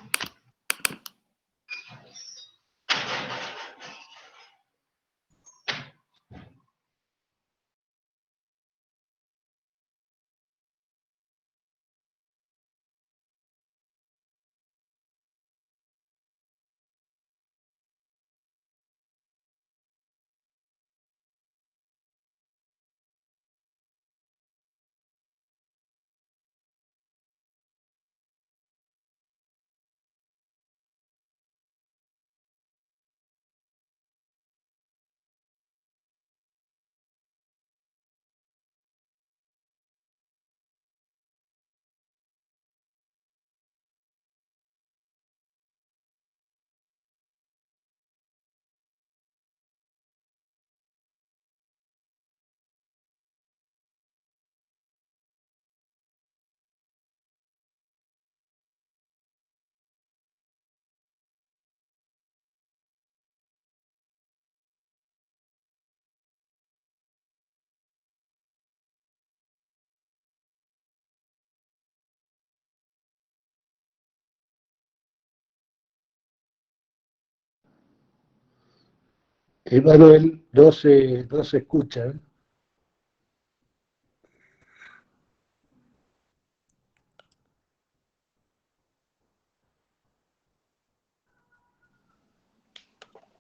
Emanuel, no se escucha, ¿eh?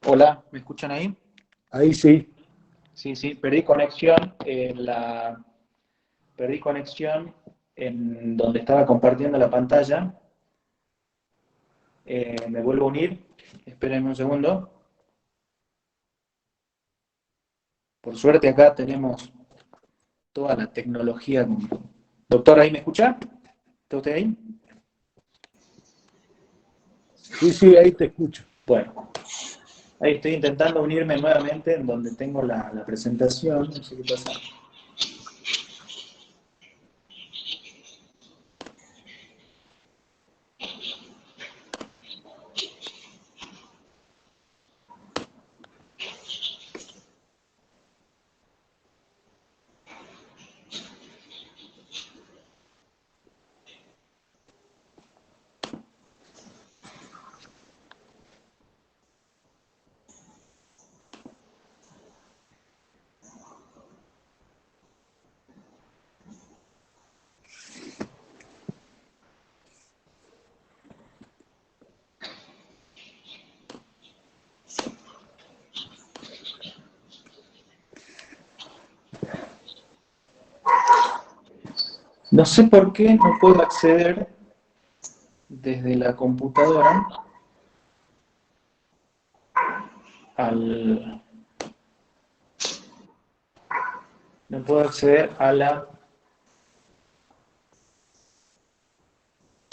Hola, ¿me escuchan ahí? Ahí sí. Sí, perdí conexión en donde estaba compartiendo la pantalla. Me vuelvo a unir. Espérenme un segundo. Por suerte acá tenemos toda la tecnología. Doctor, ¿ahí me escucha? ¿Está usted ahí? Sí, ahí te escucho. Bueno, ahí estoy intentando unirme nuevamente en donde tengo la presentación. No sé qué pasa. No sé por qué no puedo acceder desde la computadora no puedo acceder a la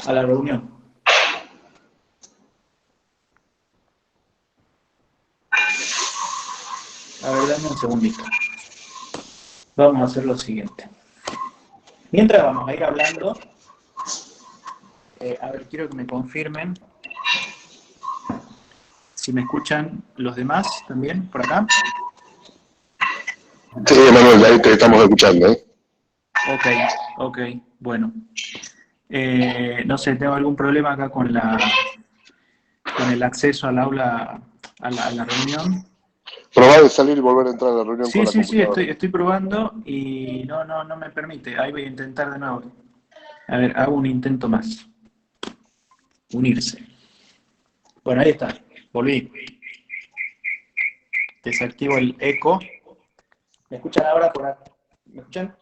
reunión. A ver, dame un segundito. Vamos a hacer lo siguiente. Mientras vamos a ir hablando, a ver, quiero que me confirmen si me escuchan los demás también por acá. Sí, Manuel, ahí te estamos escuchando, ¿eh? Ok, bueno. No sé, tengo algún problema acá con el acceso al aula, a la reunión. Probá de salir y volver a entrar a la reunión con la Sí, computadora. estoy probando y no me permite. Ahí voy a intentar de nuevo. A ver, hago un intento más. unirse. Bueno, ahí está, volví. Desactivo el eco. ¿Me escuchan ahora por acá? ¿Me escuchan?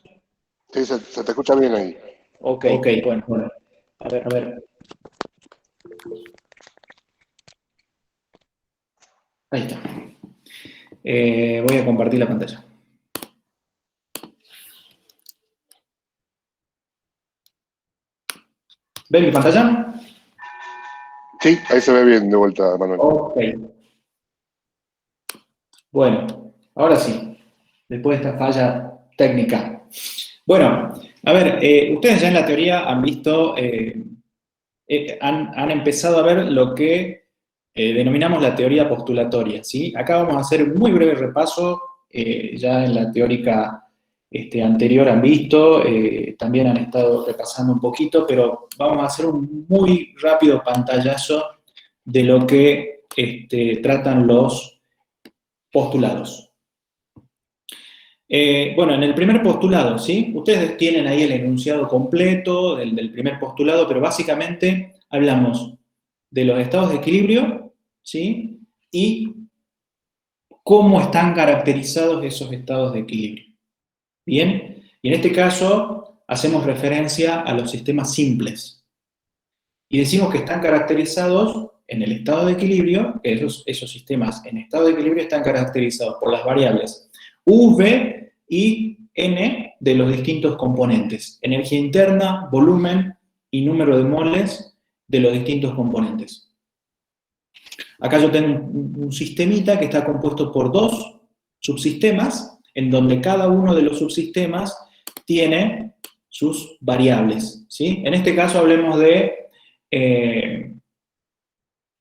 Sí, se te escucha bien ahí. Ok, bueno. A ver. Ahí está. Voy a compartir la pantalla. ¿Ven mi pantalla? Sí, ahí se ve bien de vuelta, Manuel. Ok. Bueno, ahora sí, después de esta falla técnica. Bueno, a ver, ustedes ya en la teoría han visto, han empezado a ver lo que denominamos la teoría postulatoria, ¿sí? Acá vamos a hacer un muy breve repaso, ya en la teórica anterior han visto, también han estado repasando un poquito, pero vamos a hacer un muy rápido pantallazo de lo que tratan los postulados. Bueno, en el primer postulado, ¿sí? Ustedes tienen ahí el enunciado completo del primer postulado, pero básicamente hablamos de los estados de equilibrio, ¿sí? Y cómo están caracterizados esos estados de equilibrio. ¿Bien? Y en este caso hacemos referencia a los sistemas simples. Y decimos que están caracterizados en el estado de equilibrio, que esos sistemas en estado de equilibrio están caracterizados por las variables U, V y N de los distintos componentes. Energía interna, volumen y número de moles de los distintos componentes. Acá yo tengo un sistemita que está compuesto por dos subsistemas, en donde cada uno de los subsistemas tiene sus variables, ¿sí? En este caso hablemos de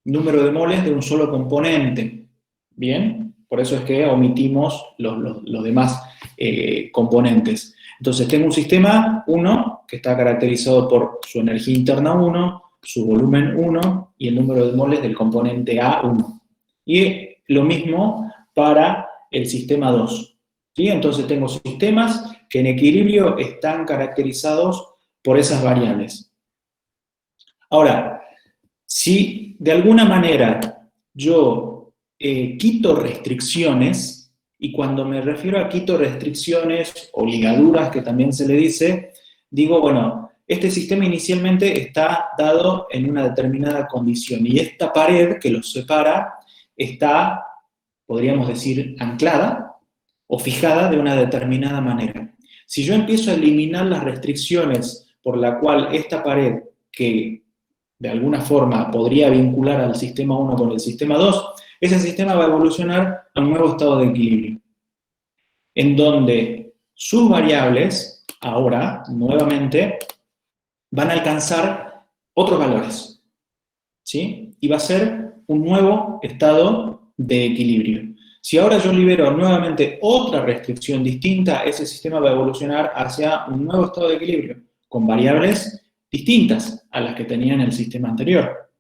número de moles de un solo componente, ¿bien? Por eso es que omitimos los demás componentes. Entonces tengo un sistema 1 que está caracterizado por su energía interna 1, su volumen 1 y el número de moles del componente A1. Y lo mismo para el sistema 2. ¿Sí? Entonces tengo sistemas que en equilibrio están caracterizados por esas variables. Ahora, si de alguna manera yo quito restricciones, y cuando me refiero a quito restricciones o ligaduras, que también se le dice, digo, bueno, este sistema inicialmente está dado en una determinada condición, y esta pared que los separa está, podríamos decir, anclada o fijada de una determinada manera. Si yo empiezo a eliminar las restricciones por la cual esta pared, que de alguna forma podría vincular al sistema 1 con el sistema 2, ese sistema va a evolucionar a un nuevo estado de equilibrio, en donde sus variables, ahora, nuevamente, van a alcanzar otros valores, ¿sí? Y va a ser un nuevo estado de equilibrio. Si ahora yo libero nuevamente otra restricción distinta, ese sistema va a evolucionar hacia un nuevo estado de equilibrio, con variables distintas a las que tenía en el sistema anterior.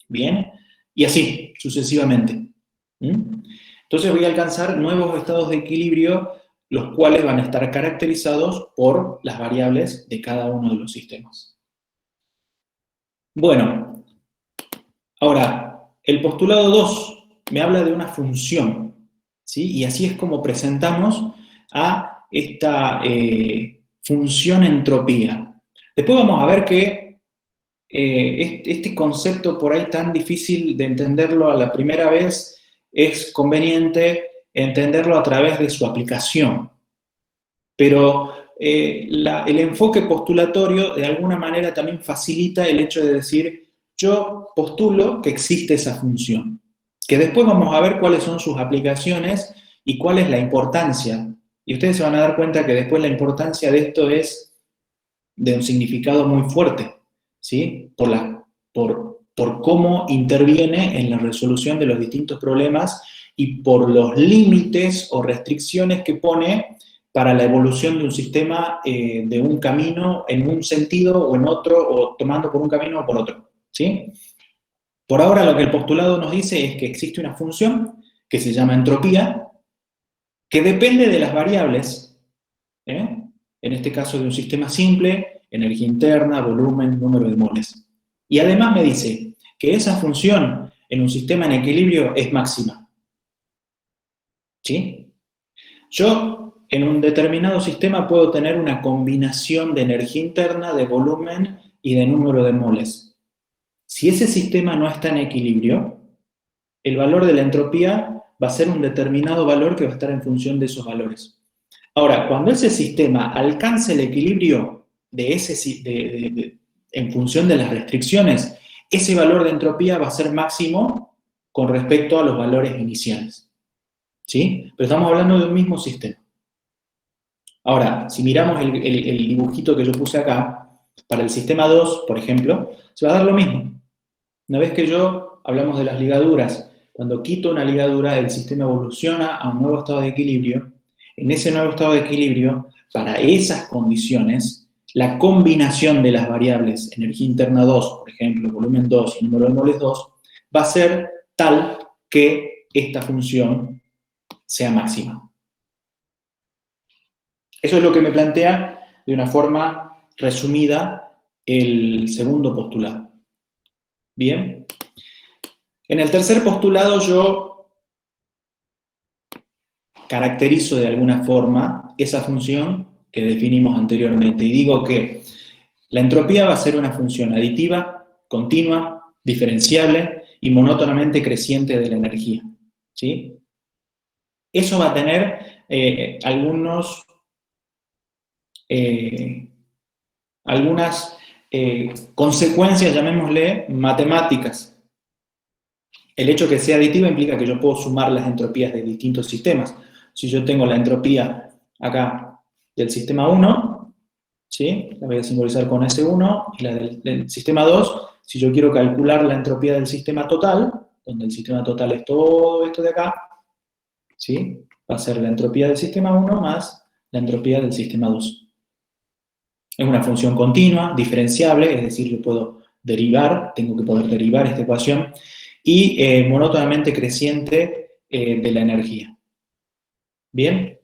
¿Bien? Y así, sucesivamente. Entonces voy a alcanzar nuevos estados de equilibrio, los cuales van a estar caracterizados por las variables de cada uno de los sistemas. Bueno, ahora, el postulado 2 me habla de una función, ¿sí? Y así es como presentamos a esta función entropía. Después vamos a ver que este concepto por ahí tan difícil de entenderlo a la primera vez, es conveniente entenderlo a través de su aplicación. Pero el enfoque postulatorio de alguna manera también facilita el hecho de decir, yo postulo que existe esa función, que después vamos a ver cuáles son sus aplicaciones y cuál es la importancia. Y ustedes se van a dar cuenta que después la importancia de esto es de un significado muy fuerte, ¿sí? Por cómo interviene en la resolución de los distintos problemas y por los límites o restricciones que pone para la evolución de un sistema de un camino en un sentido o en otro, o tomando por un camino o por otro, ¿sí? Por ahora lo que el postulado nos dice es que existe una función que se llama entropía, que depende de las variables, en este caso de un sistema simple, energía interna, volumen, número de moles. Y además me dice que esa función en un sistema en equilibrio es máxima. ¿Sí? Yo, en un determinado sistema, puedo tener una combinación de energía interna, de volumen y de número de moles. Si ese sistema no está en equilibrio, el valor de la entropía va a ser un determinado valor que va a estar en función de esos valores. Ahora, cuando ese sistema alcance el equilibrio en función de las restricciones, ese valor de entropía va a ser máximo con respecto a los valores iniciales. ¿Sí? Pero estamos hablando de un mismo sistema. Ahora, si miramos el dibujito que yo puse acá, para el sistema 2, por ejemplo, se va a dar lo mismo. Una vez que hablamos de las ligaduras, cuando quito una ligadura, el sistema evoluciona a un nuevo estado de equilibrio. En ese nuevo estado de equilibrio, para esas condiciones, la combinación de las variables energía interna 2, por ejemplo, volumen 2 y número de moles 2, va a ser tal que esta función sea máxima. Eso es lo que me plantea de una forma resumida el segundo postulado. Bien. En el tercer postulado yo caracterizo de alguna forma esa función que definimos anteriormente y digo que la entropía va a ser una función aditiva, continua, diferenciable y monótonamente creciente de la energía. ¿Sí? Eso va a tener algunas consecuencias, llamémosle, matemáticas. El hecho que sea aditiva implica que yo puedo sumar las entropías de distintos sistemas. Si yo tengo la entropía acá del sistema 1, ¿sí? La voy a simbolizar con S1, y la del sistema 2, si yo quiero calcular la entropía del sistema total, donde el sistema total es todo esto de acá, ¿sí? Va a ser la entropía del sistema 1 más la entropía del sistema 2. Es una función continua, diferenciable, es decir, yo puedo derivar, tengo que poder derivar esta ecuación, y monótonamente creciente de la energía. ¿Bien?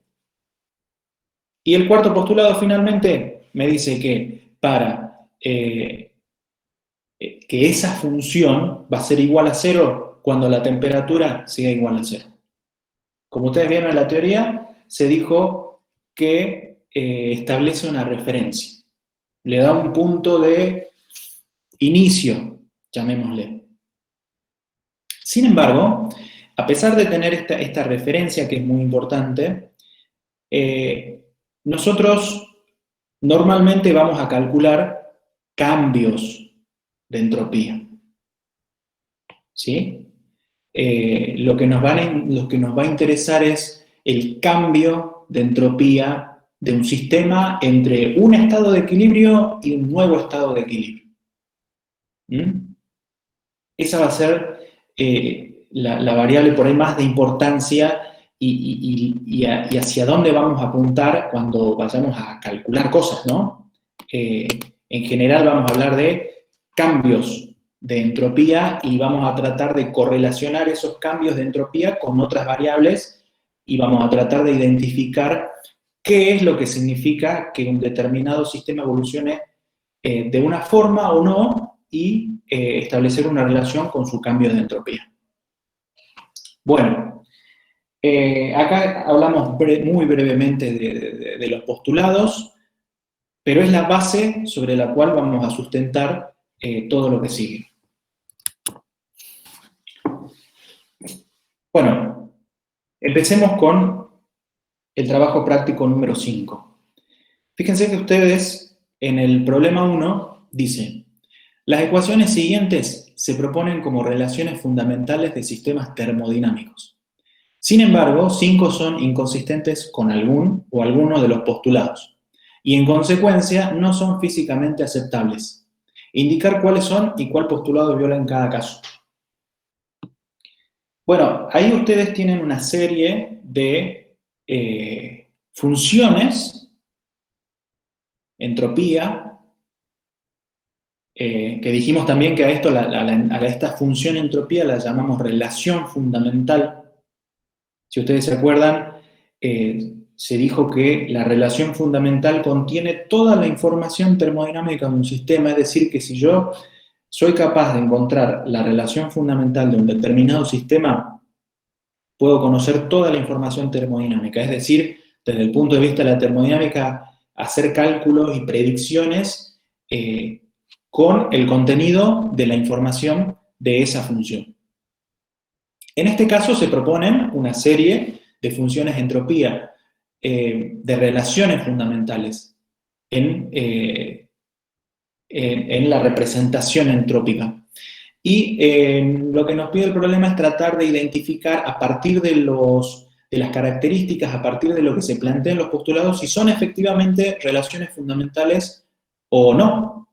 Y el cuarto postulado finalmente me dice que para que esa función va a ser igual a 0 cuando la temperatura sea igual a 0. Como ustedes vieron en la teoría, se dijo que establece una referencia. Le da un punto de inicio, llamémosle. Sin embargo, a pesar de tener esta referencia que es muy importante, nosotros normalmente vamos a calcular cambios de entropía. ¿Sí? Lo que nos va a interesar es el cambio de entropía de un sistema entre un estado de equilibrio y un nuevo estado de equilibrio. Esa va a ser la variable por ahí más de importancia y hacia dónde vamos a apuntar cuando vayamos a calcular cosas, ¿no? En general vamos a hablar de cambios de entropía y vamos a tratar de correlacionar esos cambios de entropía con otras variables y vamos a tratar de identificar qué es lo que significa que un determinado sistema evolucione de una forma o no y establecer una relación con su cambio de entropía. Bueno, acá hablamos muy brevemente de los postulados, pero es la base sobre la cual vamos a sustentar todo lo que sigue. Bueno, empecemos con el trabajo práctico número 5. Fíjense que ustedes en el problema 1 dicen: las ecuaciones siguientes se proponen como relaciones fundamentales de sistemas termodinámicos. Sin embargo, 5 son inconsistentes con algún o alguno de los postulados y en consecuencia no son físicamente aceptables. Indicar cuáles son y cuál postulado viola en cada caso. Bueno, ahí ustedes tienen una serie de funciones, entropía, que dijimos también que a esta función entropía la llamamos relación fundamental. Si ustedes se acuerdan, se dijo que la relación fundamental contiene toda la información termodinámica de un sistema, es decir, que si yo soy capaz de encontrar la relación fundamental de un determinado sistema, puedo conocer toda la información termodinámica, es decir, desde el punto de vista de la termodinámica, hacer cálculos y predicciones con el contenido de la información de esa función. En este caso se proponen una serie de funciones de entropía, de relaciones fundamentales en la representación entrópica. Y lo que nos pide el problema es tratar de identificar a partir de las características, a partir de lo que se plantea en los postulados, si son efectivamente relaciones fundamentales o no.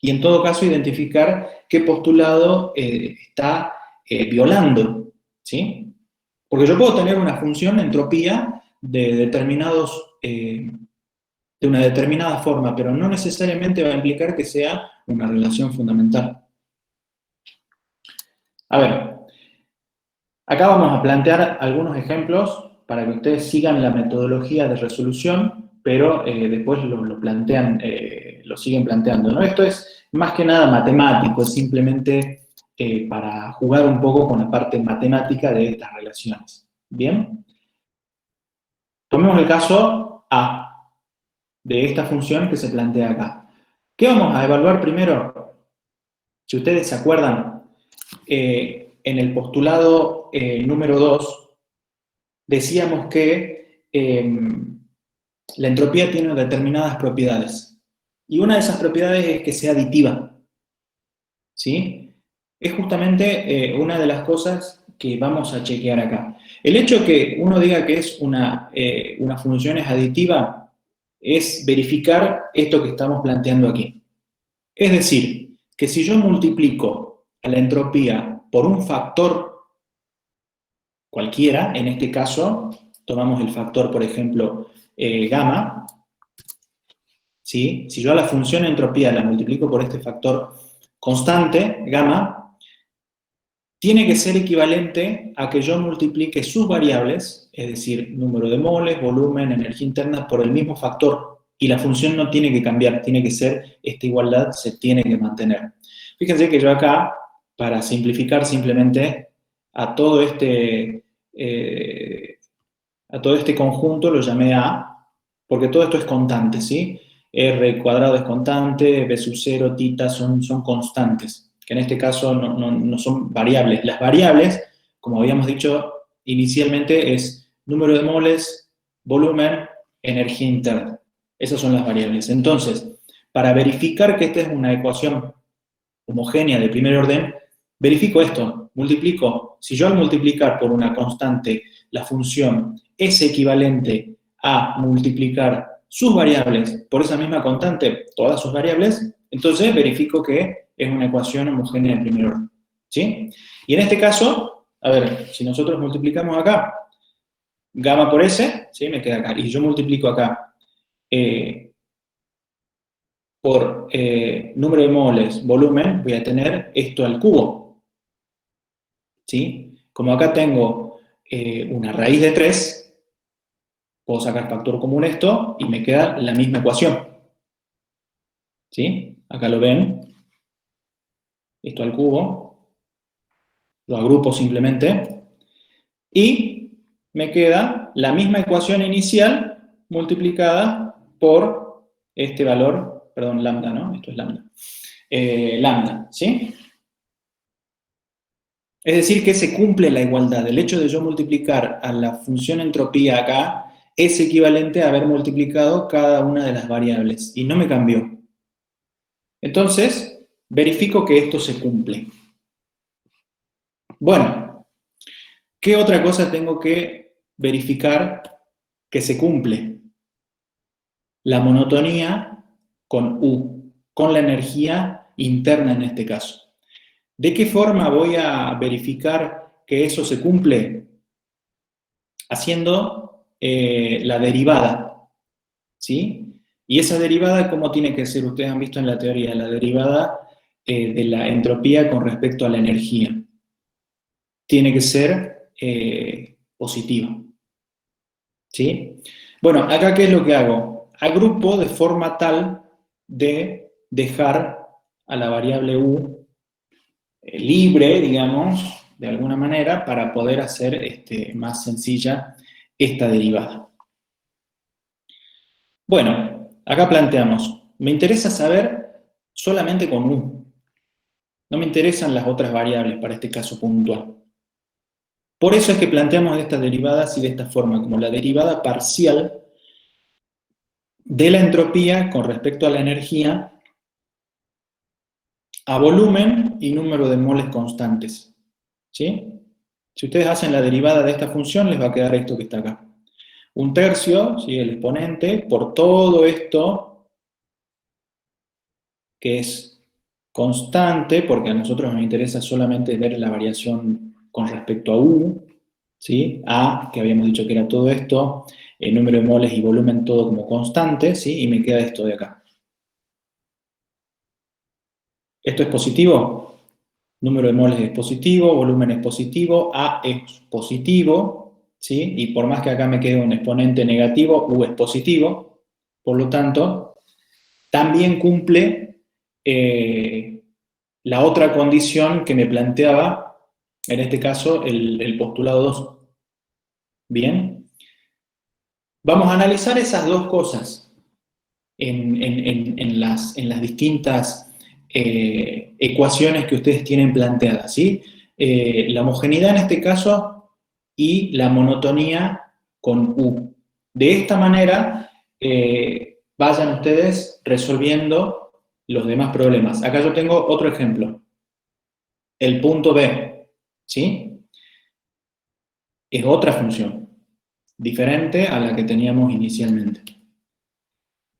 Y en todo caso identificar qué postulado está violando, ¿sí? Porque yo puedo tener una función entropía de una determinada forma, pero no necesariamente va a implicar que sea una relación fundamental. A ver, acá vamos a plantear algunos ejemplos para que ustedes sigan la metodología de resolución, pero después lo plantean, lo siguen planteando, ¿no? Esto es más que nada matemático, es simplemente para jugar un poco con la parte matemática de estas relaciones. ¿Bien? Tomemos el caso A, de esta función que se plantea acá. ¿Qué vamos a evaluar primero? Si ustedes se acuerdan, en el postulado número 2, decíamos que la entropía tiene determinadas propiedades. Y una de esas propiedades es que sea aditiva. ¿Sí? Es justamente una de las cosas que vamos a chequear acá. El hecho que uno diga que es una función es aditiva es verificar esto que estamos planteando aquí. Es decir, que si yo multiplico a la entropía por un factor cualquiera, en este caso, tomamos el factor, por ejemplo, gamma, ¿sí? Si yo a la función entropía la multiplico por este factor constante, gamma, tiene que ser equivalente a que yo multiplique sus variables, es decir, número de moles, volumen, energía interna, por el mismo factor. Y la función no tiene que cambiar, tiene que ser, esta igualdad se tiene que mantener. Fíjense que yo acá, para simplificar simplemente, a todo este conjunto lo llamé A, porque todo esto es constante, ¿sí? R cuadrado es constante, B sub 0, tita son constantes, que en este caso no son variables. Las variables, como habíamos dicho inicialmente, es número de moles, volumen, energía interna. Esas son las variables. Entonces, para verificar que esta es una ecuación homogénea de primer orden, verifico esto, multiplico. Si yo al multiplicar por una constante la función es equivalente a multiplicar sus variables por esa misma constante, todas sus variables, entonces verifico que es una ecuación homogénea de primer orden. ¿Sí? Y en este caso, a ver, si nosotros multiplicamos acá, gamma por S, ¿sí? Me queda acá, y yo multiplico acá por número de moles, volumen, voy a tener esto al cubo. ¿Sí? Como acá tengo una raíz de 3, puedo sacar factor común esto y me queda la misma ecuación. ¿Sí? Acá lo ven. Esto al cubo. Lo agrupo simplemente. Y me queda la misma ecuación inicial multiplicada por este valor, perdón, lambda, ¿no? Esto es lambda. Lambda, ¿sí? Es decir, que se cumple la igualdad. El hecho de yo multiplicar a la función entropía acá es equivalente a haber multiplicado cada una de las variables. Y no me cambió. Entonces, verifico que esto se cumple. Bueno, ¿qué otra cosa tengo que verificar que se cumple? La monotonía con U, con la energía interna en este caso. ¿De qué forma voy a verificar que eso se cumple? Haciendo la derivada, ¿sí? Y esa derivada, ¿cómo tiene que ser? Ustedes han visto en la teoría, la derivada de la entropía con respecto a la energía. Tiene que ser positiva, ¿sí? Bueno, acá, ¿qué es lo que hago? Agrupo de forma tal de dejar a la variable u libre, digamos, de alguna manera, para poder hacer más sencilla esta derivada. Bueno, acá planteamos, me interesa saber solamente con u. No me interesan las otras variables para este caso puntual. Por eso es que planteamos estas derivadas y de esta forma, como la derivada parcial de la entropía con respecto a la energía a volumen y número de moles constantes. ¿Sí? Si ustedes hacen la derivada de esta función, les va a quedar esto que está acá. 1/3, ¿sí? El exponente, por todo esto, que es constante, porque a nosotros nos interesa solamente ver la variación con respecto a u, ¿sí? A, que habíamos dicho que era todo esto, el número de moles y volumen todo como constante, ¿sí? Y me queda esto de acá. ¿Esto es positivo? Número de moles es positivo, volumen es positivo, A es positivo, ¿sí? Y por más que acá me quede un exponente negativo, U es positivo, por lo tanto, también cumple la otra condición que me planteaba, en este caso, el postulado 2. ¿Bien? Vamos a analizar esas dos cosas en las distintas ecuaciones que ustedes tienen planteadas, ¿sí? La homogeneidad en este caso y la monotonía con U. De esta manera, vayan ustedes resolviendo los demás problemas. Acá yo tengo otro ejemplo. El punto B, ¿sí? Es otra función, diferente a la que teníamos inicialmente.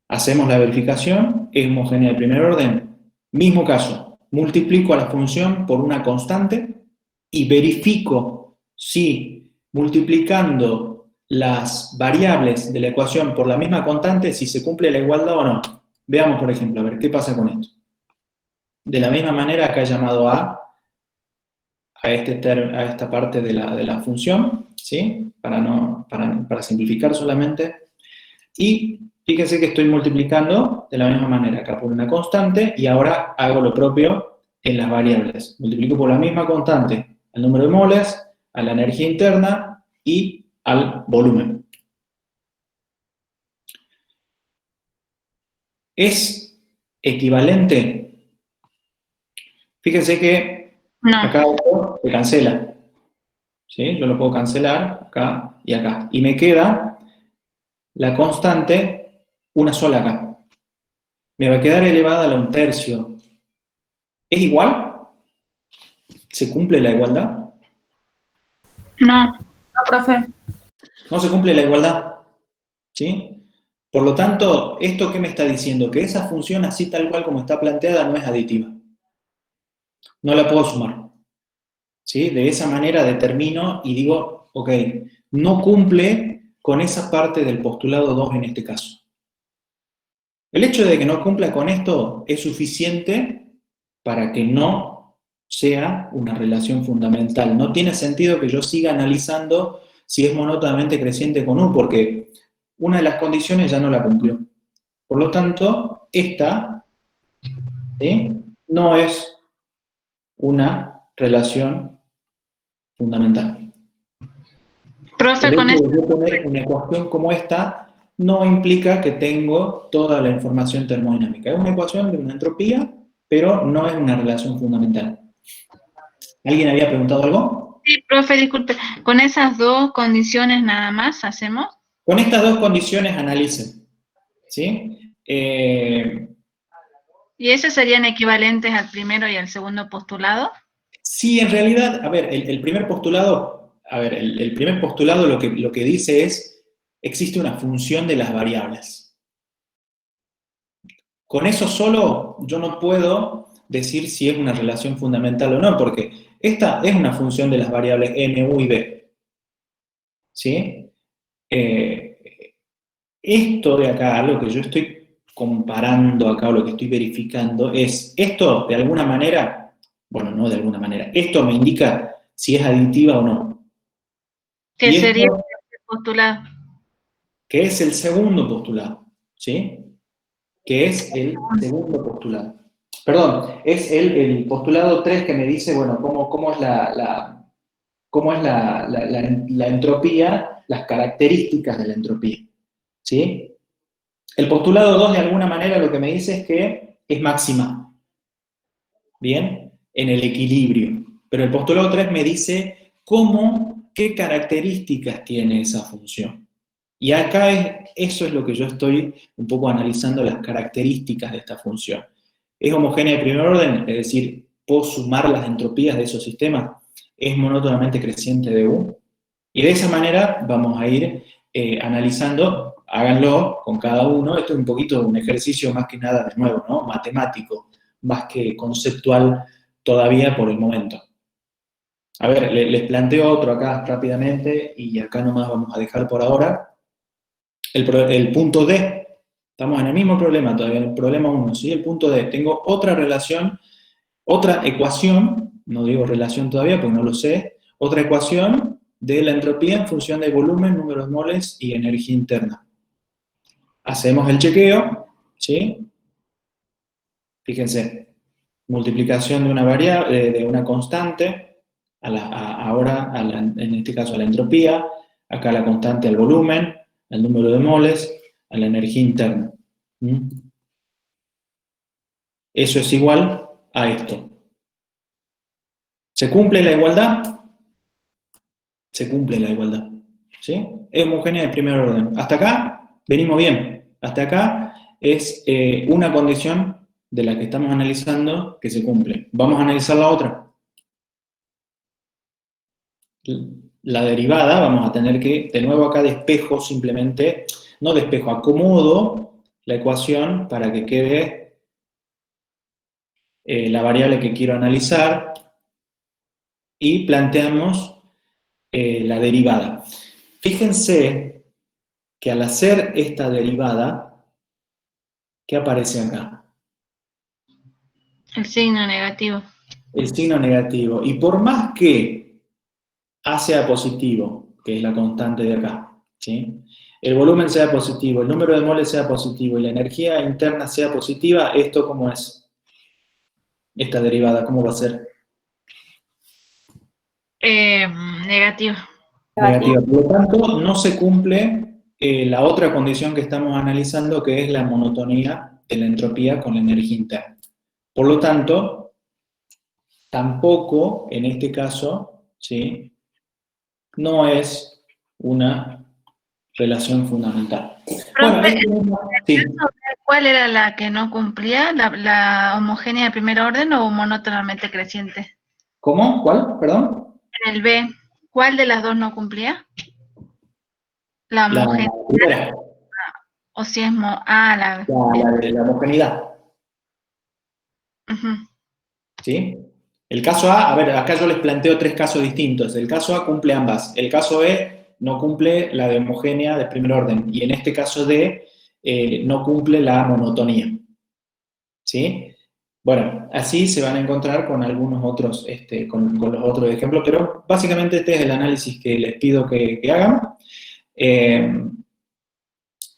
Hacemos la verificación, es homogénea de primer orden. Mismo caso, multiplico a la función por una constante y verifico si multiplicando las variables de la ecuación por la misma constante, si se cumple la igualdad o no. Veamos, por ejemplo, a ver qué pasa con esto. De la misma manera, acá he llamado a esta parte de la función, ¿sí? Para simplificar solamente. Y fíjense que estoy multiplicando de la misma manera, acá por una constante, y ahora hago lo propio en las variables. Multiplico por la misma constante al número de moles, a la energía interna y al volumen. ¿Es equivalente? Fíjense que acá se cancela. ¿Sí? Yo lo puedo cancelar acá y acá. Y me queda la constante, una sola acá. Me va a quedar elevada a la 1/3. ¿Es igual? ¿Se cumple la igualdad? No, profe. No se cumple la igualdad. ¿Sí? Por lo tanto, ¿esto qué me está diciendo? Que esa función así tal cual como está planteada no es aditiva. No la puedo sumar. ¿Sí? De esa manera determino y digo, ok, no cumple con esa parte del postulado 2 en este caso. El hecho de que no cumpla con esto es suficiente para que no sea una relación fundamental. No tiene sentido que yo siga analizando si es monótonamente creciente con U, porque una de las condiciones ya no la cumplió. Por lo tanto, esta, ¿sí?, no es una relación fundamental. Profe, El con hecho esto. de yo poner una ecuación como esta no implica que tengo toda la información termodinámica. Es una ecuación de una entropía, pero no es una relación fundamental. ¿Alguien había preguntado algo? Sí, profe, disculpe. ¿Con esas dos condiciones nada más hacemos? Con estas dos condiciones analicen. ¿Sí? ¿Y esos serían equivalentes al primero y al segundo postulado? Sí, en realidad, a ver, el primer postulado, lo que dice es, existe una función de las variables. Con eso solo yo no puedo decir si es una relación fundamental o no, porque esta es una función de las variables n, u y b. ¿Sí? Esto de acá, lo que yo estoy comparando acá, o lo que estoy verificando, es esto de alguna manera, bueno, no de alguna manera, esto me indica si es aditiva o no. ¿Qué Y sería esto, el postulado? que es el segundo postulado, ¿sí? Que es el segundo postulado. Perdón, es el postulado 3 que me dice, bueno, cómo es la entropía, las características de la entropía, ¿sí? El postulado 2 de alguna manera lo que me dice es que es máxima, ¿bien? En el equilibrio. Pero el postulado 3 me dice qué características tiene esa función. Y acá eso es lo que yo estoy un poco analizando, las características de esta función. ¿Es homogénea de primer orden? Es decir, ¿puedo sumar las entropías de esos sistemas? ¿Es monótonamente creciente de U? Y de esa manera vamos a ir analizando, háganlo con cada uno. Esto es un poquito un ejercicio más que nada, de nuevo, ¿no? Matemático, más que conceptual todavía por el momento. A ver, les planteo otro acá rápidamente y acá nomás vamos a dejar por ahora. El punto D, estamos en el mismo problema todavía, en el problema 1, ¿sí? El punto D, tengo otra relación, otra ecuación, no digo relación todavía porque no lo sé, otra ecuación de la entropía en función de volumen, número de moles y energía interna. Hacemos el chequeo, ¿sí? Fíjense, multiplicación de una variable, de una constante, en este caso a la entropía, acá la constante al volumen, al número de moles, a la energía interna. Eso es igual a esto. ¿Se cumple la igualdad? Se cumple la igualdad. ¿Sí? Es homogénea de primer orden. Hasta acá venimos bien. Hasta acá es una condición de la que estamos analizando que se cumple. Vamos a analizar la otra. La derivada, vamos a tener que, de nuevo acá despejo simplemente, no despejo, acomodo la ecuación para que quede la variable que quiero analizar y planteamos la derivada. Fíjense que al hacer esta derivada, ¿qué aparece acá? El signo negativo. El signo negativo. Y por más que A sea positivo, que es la constante de acá, ¿sí? El volumen sea positivo, el número de moles sea positivo y la energía interna sea positiva, ¿esto cómo es? Esta derivada, ¿cómo va a ser? Negativo. Negativa. Por lo tanto, no se cumple la otra condición que estamos analizando, que es la monotonía de la entropía con la energía interna. Por lo tanto, tampoco, en este caso, ¿sí? No es una relación fundamental. Profe, Bueno, sí. ¿cuál era la que no cumplía? ¿La homogénea de primer orden o monótonamente creciente? ¿Cómo? ¿Cuál? Perdón. En el B, ¿cuál de las dos no cumplía? La La homogénea. primera, O si es la de la homogeneidad. Ujú. ¿Sí? El caso A ver, acá yo les planteo tres casos distintos. El caso A cumple ambas. El caso E no cumple la de homogénea de primer orden. Y en este caso D no cumple la monotonía. ¿Sí? Bueno, así se van a encontrar con algunos otros, con los otros ejemplos, pero básicamente este es el análisis que les pido que hagan.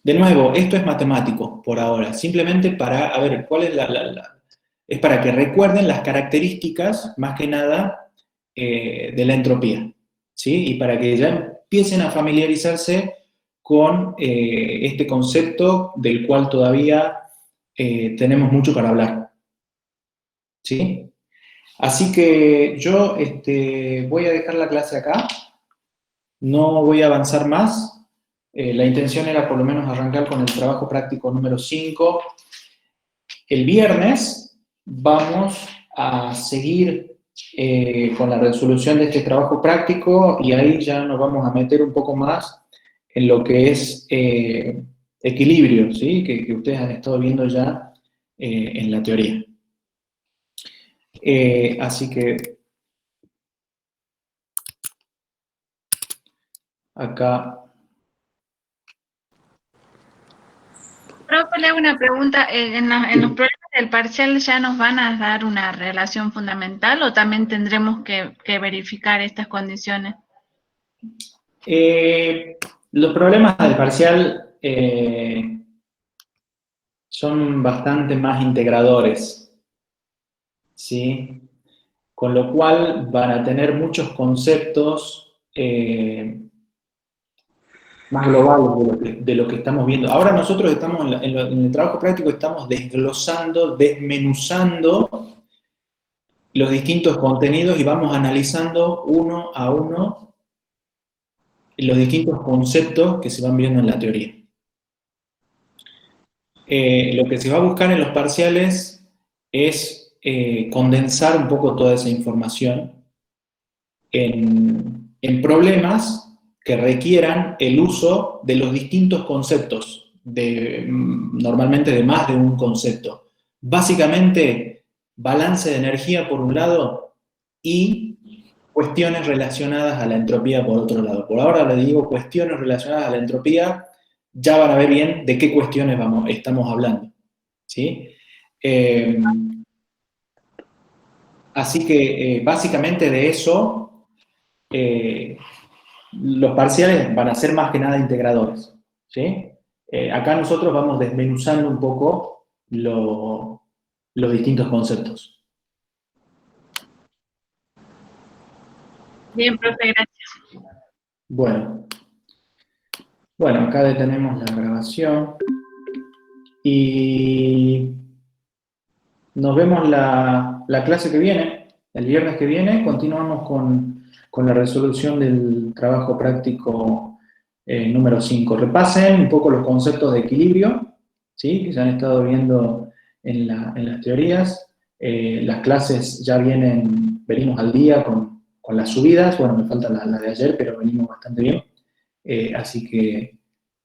De nuevo, esto es matemático por ahora, simplemente para, a ver, cuál es es para que recuerden las características, más que nada, de la entropía, ¿sí? Y para que ya empiecen a familiarizarse con este concepto del cual todavía tenemos mucho para hablar, ¿sí? Así que yo voy a dejar la clase acá, no voy a avanzar más. La intención era por lo menos arrancar con el trabajo práctico número 5. El viernes vamos a seguir con la resolución de este trabajo práctico y ahí ya nos vamos a meter un poco más en lo que es equilibrio, ¿sí? Que ustedes han estado viendo ya en la teoría. Así que acá... Profe, le hago una pregunta. ¿En los problemas del parcial ya nos van a dar una relación fundamental o también tendremos que verificar estas condiciones? Los problemas del parcial son bastante más integradores. ¿sí? Con lo cual van a tener muchos conceptos más globales de lo que estamos viendo. Ahora nosotros estamos en el trabajo práctico, estamos desglosando, desmenuzando los distintos contenidos y vamos analizando uno a uno los distintos conceptos que se van viendo en la teoría. Lo que se va a buscar en los parciales es condensar un poco toda esa información en problemas que requieran el uso de los distintos conceptos, normalmente de más de un concepto. Básicamente, balance de energía por un lado y cuestiones relacionadas a la entropía por otro lado. Por ahora les digo cuestiones relacionadas a la entropía, ya van a ver bien de qué cuestiones estamos hablando, ¿sí? Así que básicamente de eso, los parciales van a ser más que nada integradores, ¿sí? Acá nosotros vamos desmenuzando un poco los distintos conceptos. Bien, profe, gracias. Bueno, acá detenemos la grabación y nos vemos la clase que viene, el viernes que viene. Continuamos con la resolución del trabajo práctico número 5. Repasen un poco los conceptos de equilibrio, ¿sí? Que ya han estado viendo en las teorías. Las clases ya venimos al día con las subidas. Bueno, me falta la de ayer, pero venimos bastante bien. Así que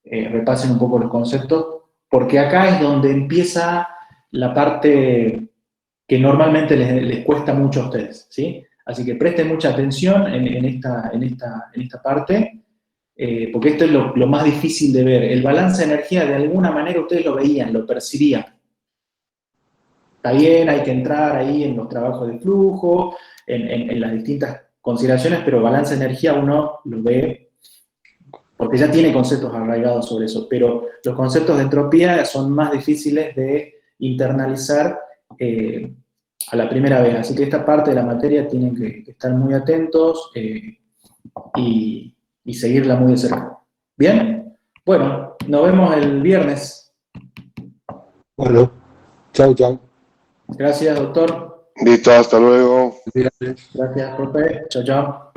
repasen un poco los conceptos, porque acá es donde empieza la parte que normalmente les cuesta mucho a ustedes, ¿sí? Así que presten mucha atención en esta parte, porque esto es lo más difícil de ver. El balance de energía, de alguna manera, ustedes lo veían, lo percibían. Está bien, hay que entrar ahí en los trabajos de flujo, en las distintas consideraciones, pero balance de energía uno lo ve porque ya tiene conceptos arraigados sobre eso, pero los conceptos de entropía son más difíciles de internalizar a la primera vez. Así que esta parte de la materia tienen que estar muy atentos y seguirla muy de cerca. ¿Bien? Bueno, nos vemos el viernes. Bueno, chau, chau. Gracias, doctor. Listo, hasta luego. Gracias. Gracias, profe. Chao, chao.